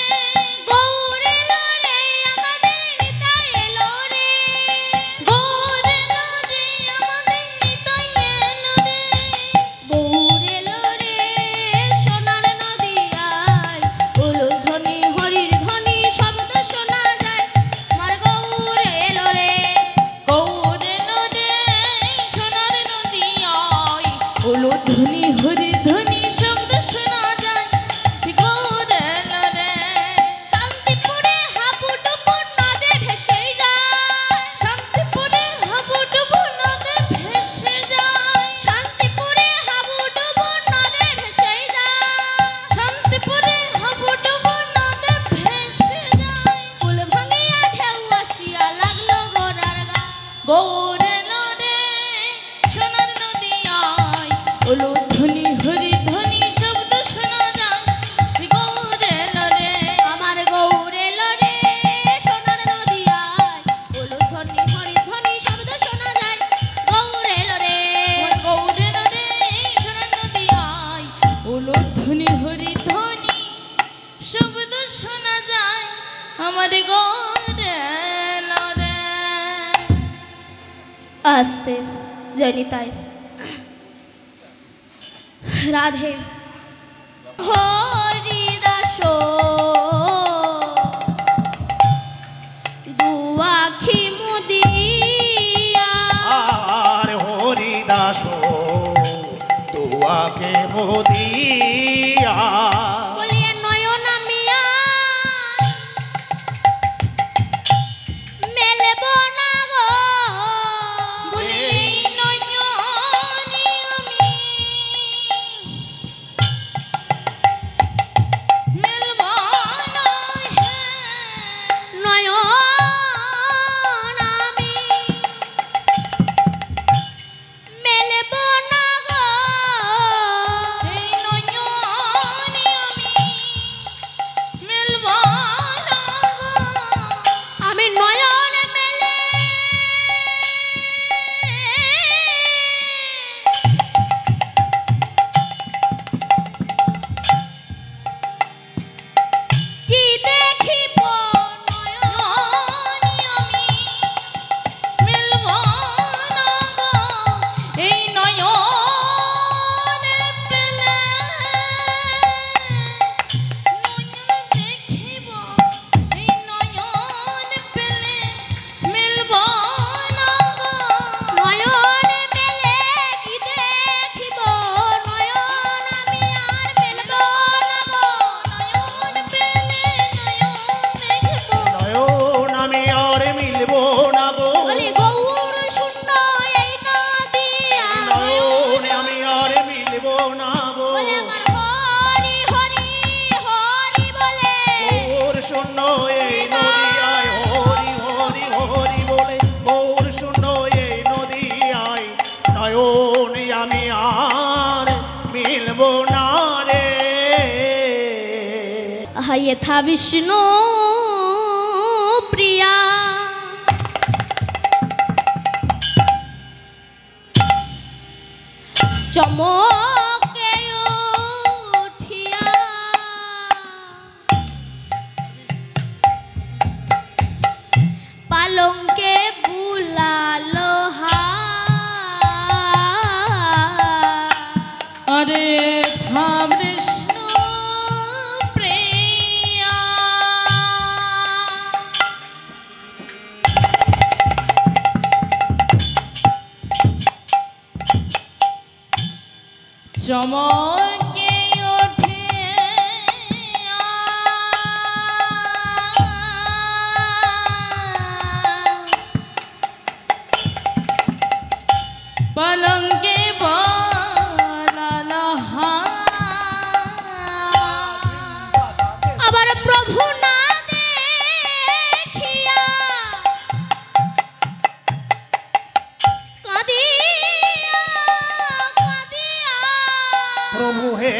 আমার গরে লরে। আস্তে জনিতাই রাধে হরিদাস দুয়াখি মুদিয়া আর হরিদাস তুয়াকে মোদিয়া বলিয়ে নয়ন মিয়া মেলব না গো বলি নয়নি আমি মেলব না হে। নয়ন আমি মেলব না গো এই নয়নি আমি মেলব না গো। আমি নয়ন মেলে কি দেখিব নয়নি আমি মেলব না গো। এই নয়নে পেলে নয়ন দেখিব, এই নয়ন পেলে মেলব না গো। নয়ন মেলে কি দেখিব নয়ন আমি আর মেলব না গো নয়ন পেলে নয়ন দেখিব, নয়ন আমি আর মিলব না গো বলি গৌর শূন্য এই নদিয়া নয়ন আমি আর মিলব না গো বলে আমার হরি হরি হরি বলে গৌর শূন্য এই নদিয়ায় হরি হরি হরি বলে গৌর শূন্য এই নদিয়ায় নয়ন আমি আর মিলব না রে হাইয়ে থা বিষ্ণু প্রিয়া চমকে উঠিয়া পালঙ্কে বুলালো আরে থাম বিষ্ণু প্রিয়া। চমকে ওঠে পলঙ্কে বলালো আবার প্রভু না দেখিয়া কাঁদিয়া কাঁদিয়া প্রভু হে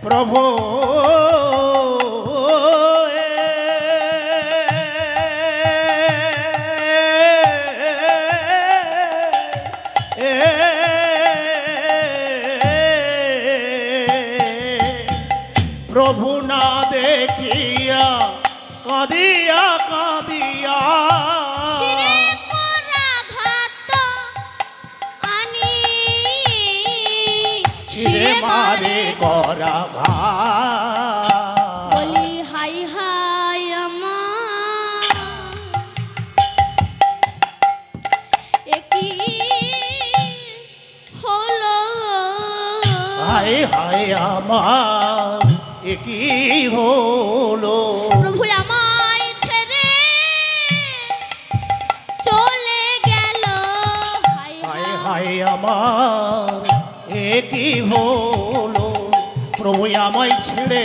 প্রভু প্রভু না দেখিয়া কাঁদিয়া কাঁদিয়া শিরে করাঘাত আনি শিরে মারে করা ঘা বলি হাই হাই আমার একই হলো হায় হায় আমার একই হলো প্রভু আমায় ছেড়ে চলে গেল হাই হায় হায় আমার একই হলো প্রভু আমায় ছেড়ে